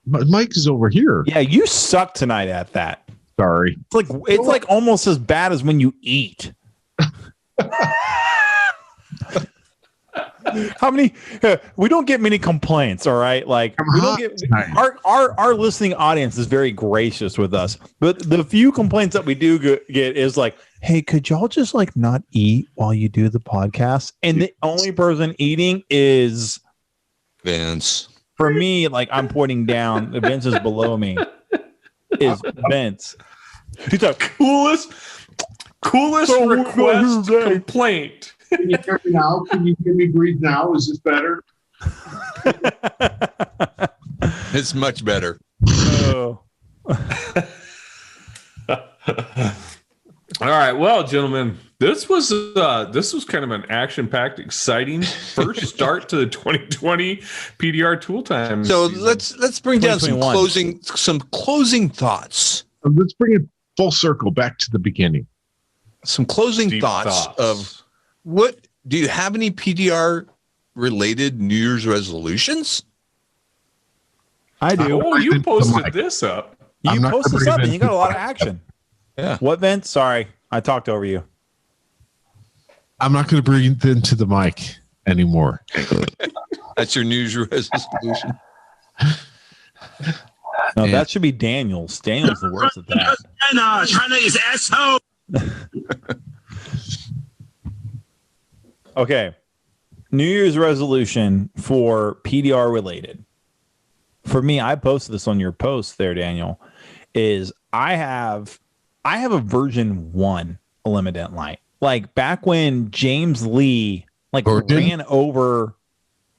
Mike is over here. Yeah, you suck tonight at that. Sorry. It's like almost as bad as when you eat. How many? We don't get many complaints. All right, like we don't get our listening audience is very gracious with us. But the few complaints that we do get is like, hey, could y'all just like not eat while you do the podcast? And the only person eating is Vince. for me. Like I'm pointing down. Vince is below me. Is Vince? He's the coolest request complaint. Can you hear me now? Can you hear me breathe now? Is this better? It's much better. Oh. All right, well, gentlemen, this was kind of an action-packed, exciting first start to the 2020 PDR Tool Time. So season. let's bring down some 2021. closing thoughts. Let's bring it full circle back to the beginning. Some closing Deep thoughts of what do you have any PDR related New Year's resolutions? I do. Oh, you posted this up. You I'm not posted gonna something. bring You got a lot of action. Yeah. What, Vince? Sorry, I talked over you. I'm not going to bring it into the mic anymore. That's your New Year's resolution. No, Yeah. that should be Daniel's. Daniel's the worst at that. China is asshole. Okay. New Year's resolution for PDR related. For me, I posted this on your post there, Daniel, is I have a version 1 Eliminate light. Like back when James Lee ran over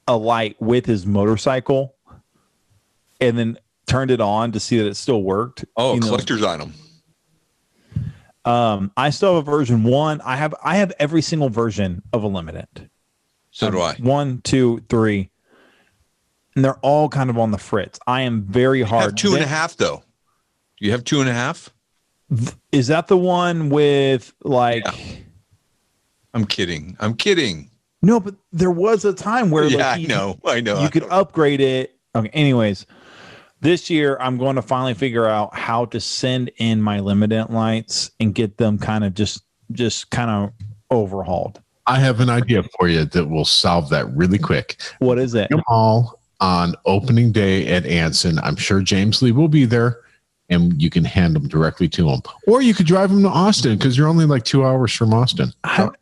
a light with his motorcycle and then turned it on to see that it still worked. Oh, collector's item. I still have a version 1. I have every single version of Eliminate. So do I. 1, 2, 3. and they're all kind of on the fritz. I am very You hard. have 2.5 though. You have 2.5. Is that the one with like? Yeah. I'm kidding. No, but there was a time where Yeah, like, I know. you could upgrade it. Okay. Anyways, this year I'm going to finally figure out how to send in my Luminant lights and get them kind of just kind of overhauled. I have an idea for you that will solve that really quick. What is it? Them all on opening day at Anson. I'm sure James Lee will be there, and you can hand them directly to him. Or you could drive them to Austin because you're only like 2 hours from Austin.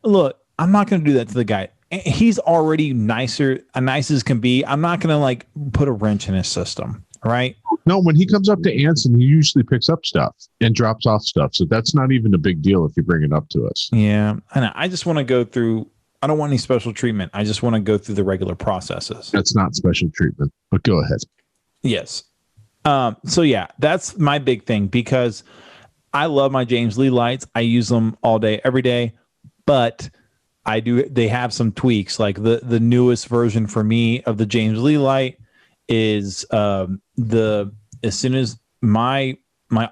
Look, I'm not going to do that to the guy. He's already nice as can be. I'm not going to like put a wrench in his system. Right? No, when he comes up to Anson, he usually picks up stuff and drops off stuff. So that's not even a big deal if you bring it up to us. Yeah. I just want to go through. I don't want any special treatment. I just want to go through the regular processes. That's not special treatment, but go ahead. Yes. So yeah, that's my big thing because I love my James Lee lights. I use them all day, every day, but they have some tweaks. Like the newest version for me of the James Lee light is as soon as my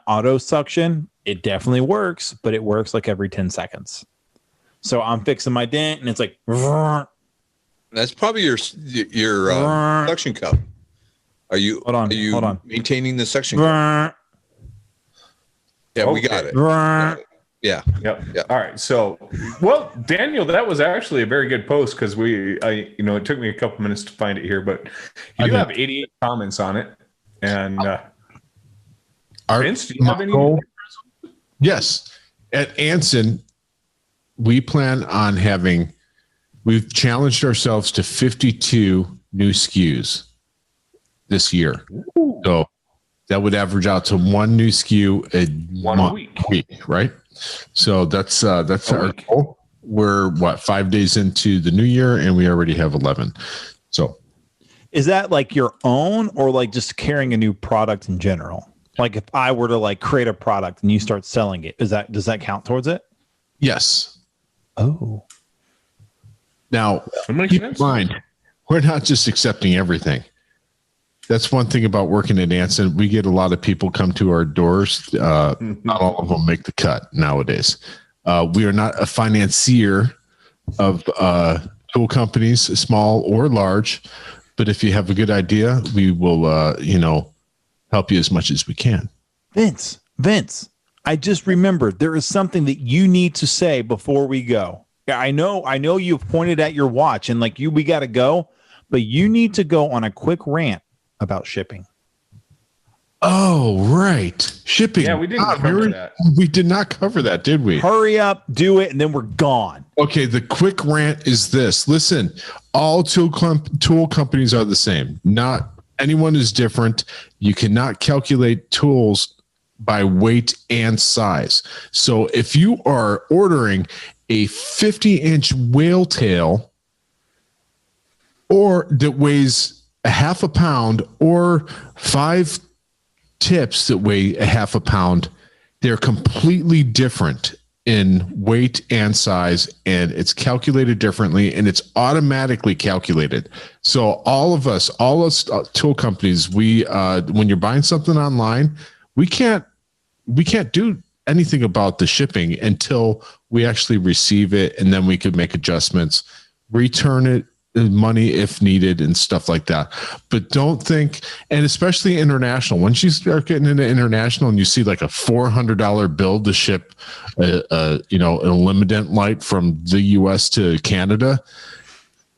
auto suction, it definitely works, but it works like every 10 seconds. So I'm fixing my dent and it's like, that's probably your suction cup. Are you hold on maintaining the suction cup? Yeah, we got it. Yeah. Yep. All right. So, well, Daniel, that was actually a very good post because it took me a couple minutes to find it here, but you do have 88 comments on it. And Vince, do you have any? Yes. At Anson, we plan on we've challenged ourselves to 52 new SKUs this year. Ooh. So that would average out to one new SKU a week, right? So that's our goal. We're 5 days into the new year and we already have 11. So is that like your own or like just carrying a new product in general? Like if I were to like create a product and you start selling it, does that count towards it? Yes. Oh. Now, keep in mind, we're not just accepting everything. That's one thing about working at Anson. We get a lot of people come to our doors. Not all of them make the cut nowadays. We are not a financier of tool companies, small or large. But if you have a good idea, we will, help you as much as we can. Vince, I just remembered there is something that you need to say before we go. I know you've pointed at your watch and we got to go, but you need to go on a quick rant about shipping. Oh, right. Shipping. Yeah, we didn't cover that. We did not cover that, did we? Hurry up, do it, and then we're gone. Okay, the quick rant is this. Listen, all tool companies are the same. Not anyone is different. You cannot calculate tools by weight and size. So if you are ordering a 50-inch whale tail or that weighs a half a pound or 5 tips that weigh a half a pound, they're completely different in weight and size, and it's calculated differently and it's automatically calculated. So all us tool companies, we when you're buying something online, we can't do anything about the shipping until we actually receive it, and then we could make adjustments, return it, money if needed, and stuff like that. But don't think, and especially international, once you start getting into international and you see like a $400 bill to ship an Luminant light from the US to Canada,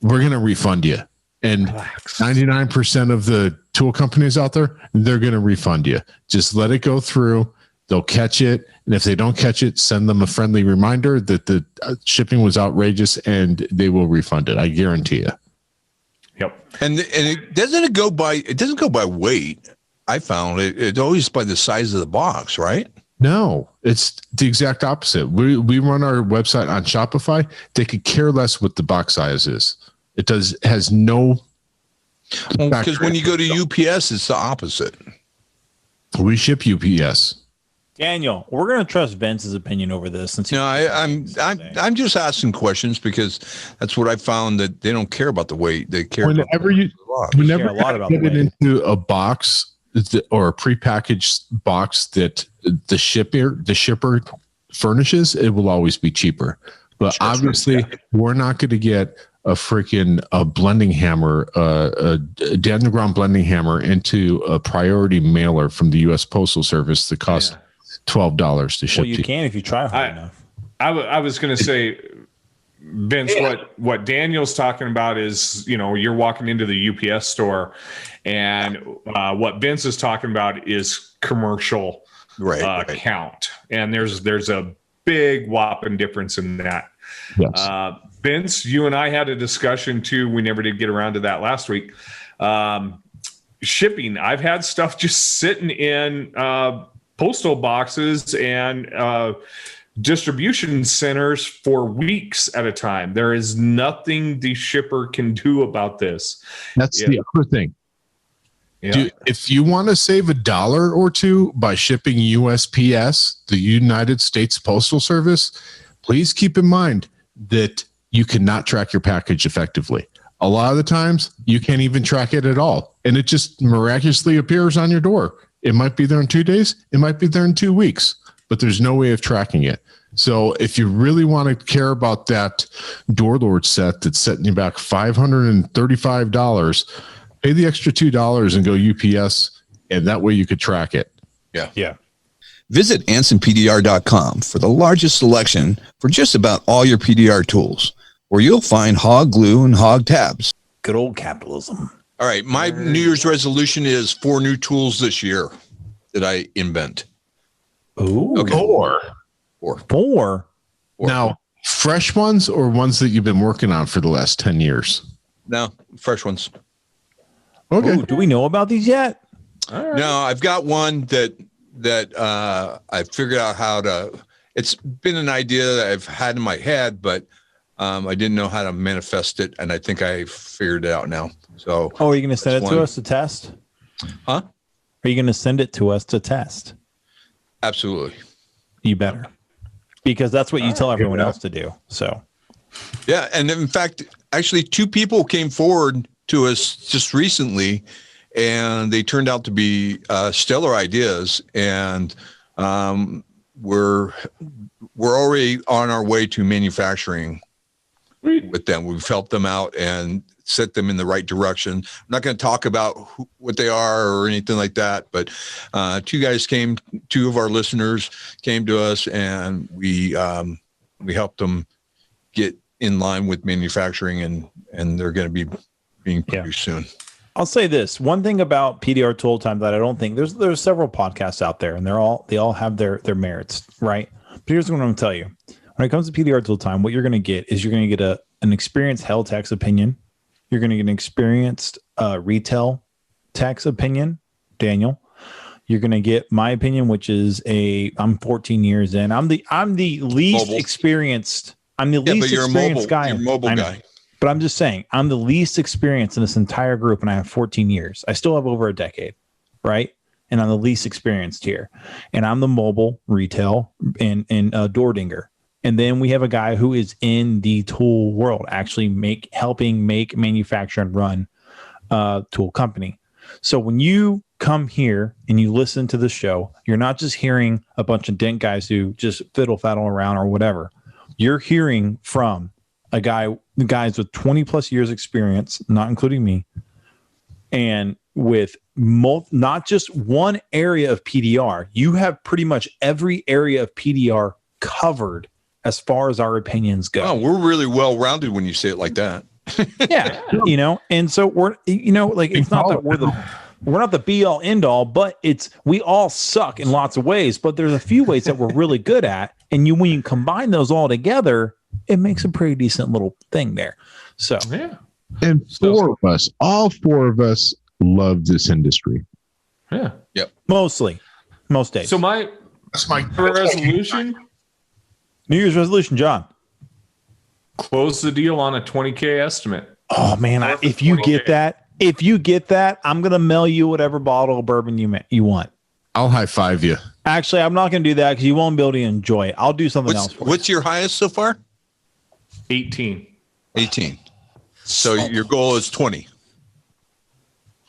we're going to refund you. And 99% of the tool companies out there, they're going to refund you. Just let it go through. They'll catch it. And if they don't catch it, send them a friendly reminder that the shipping was outrageous and they will refund it. I guarantee you. Yep. And it doesn't go by weight. I found it's always by the size of the box, right? No, it's the exact opposite. We run our website on Shopify. They could care less what the box size is. Has no. Because when you go to UPS, it's the opposite. We ship UPS. Daniel, we're going to trust Vince's opinion over this. Since No, I'm just asking questions because that's what I found, that they don't care about the weight. They care Whenever you care a lot about get the it weight. into a box or a prepackaged box that the shipper furnishes, it will always be cheaper. But obviously, we're not going to get a freaking blending hammer, a Daniel Ground blending hammer into a priority mailer from the U.S. Postal Service that costs $12 to ship. Well, you to can if you try hard enough. I was going to say, Vince, what Daniel's talking about is, you're walking into the UPS store, and what Vince is talking about is commercial count, and there's a big whopping difference in that. Yes. Vince, you and I had a discussion too. We never did get around to that last week. Shipping. I've had stuff just sitting in postal boxes and distribution centers for weeks at a time. There is nothing the shipper can do about this. That's the other thing. Yeah. If you want to save $1 or $2 by shipping USPS, the United States Postal Service, please keep in mind that you cannot track your package effectively. A lot of the times, you can't even track it at all, and it just miraculously appears on your door. It might be there in 2 days. It might be there in 2 weeks, but there's no way of tracking it. So if you really want to care about that Door Lord set that's setting you back $535, pay the extra $2 and go UPS, and that way you could track it. Yeah. Visit AnsonPDR.com for the largest selection for just about all your PDR tools, where you'll find hog glue and hog tabs. Good old capitalism. All right. My New Year's resolution is 4 new tools this year that I invent. Ooh. Okay. 4. Now, fresh ones or ones that you've been working on for the last 10 years? No, fresh ones. Okay. Ooh, do we know about these yet? No, I've got one that I figured out how to. It's been an idea that I've had in my head, but I didn't know how to manifest it, and I think I figured it out now. So, are you going to send it to us to test? Huh? Are you going to send it to us to test? Absolutely. You better, because that's what you tell everyone else to do. So, yeah, and in fact, actually, 2 people came forward to us just recently, and they turned out to be stellar ideas, and we're already on our way to manufacturing with them. We've helped them out and set them in the right direction. I'm not going to talk about what they are or anything like that, but 2 of our listeners came to us, and we helped them get in line with manufacturing, and they're going to be being produced soon. I'll say this one thing about PDR Tool Time that I don't think there's several podcasts out there, and they all have their merits, right? But here's what I'm going to tell you: when it comes to PDR Tool Time, what you're going to get is you're going to get an experienced hell tech's opinion. You're going to get an experienced retail tech's opinion, Daniel. You're going to get my opinion, which is I'm 14 years in. I'm the least Mobile. experienced. I'm the least but you're experienced guy. You're a mobile guy. But I'm just saying, I'm the least experienced in this entire group, and I have 14 years. I still have over a decade, right? And I'm the least experienced here. And I'm the mobile, retail, and door dinger. And then we have a guy who is in the tool world, actually helping make, manufacture, and run a tool company. So when you come here and you listen to the show, you're not just hearing a bunch of dent guys who just fiddle-faddle around or whatever. You're hearing from the guys with 20 plus years experience, not including me, and with not just one area of PDR. You have pretty much every area of PDR covered as far as our opinions go. Oh, we're really well-rounded when you say it like that. Yeah, and so we're, it's not that we're not the be all end all, but we all suck in lots of ways, but there's a few ways that we're really good at. And when you combine those all together, it makes a pretty decent little thing there. So, Yeah. And all 4 of us love this industry. Yeah. most days. So That's my resolution, New Year's resolution, John. close the deal on a 20K estimate. Oh man, if you get that, I'm gonna mail you whatever bottle of bourbon you want. I'll high five you. Actually, I'm not going to do that because you won't be able to enjoy it. I'll do something else. What's your highest so far? 18. 18. So your goal is 20.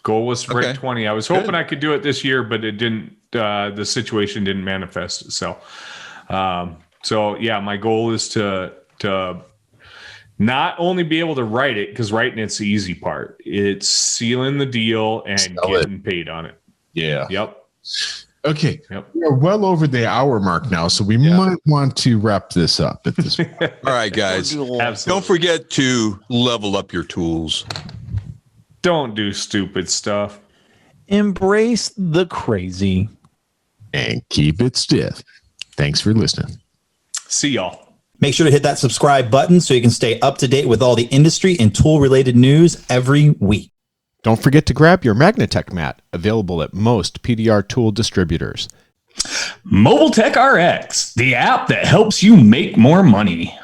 Goal was right Okay. 20. I was hoping I could do it this year, but it didn't. The situation didn't manifest itself. So yeah, my goal is to not only be able to write it, because writing it's the easy part. It's sealing the deal and getting paid on it. Yeah. Yep. Okay. Yep. We're well over the hour mark now, so we might want to wrap this up at this point. All right, guys. Absolutely. Don't forget to level up your tools. Don't do stupid stuff. Embrace the crazy. And keep it stiff. Thanks for listening. See y'all. Make sure to hit that subscribe button so you can stay up to date with all the industry and tool related news every week. Don't forget to grab your Magnatech mat, available at most PDR tool distributors. Mobile Tech RX, the app that helps you make more money.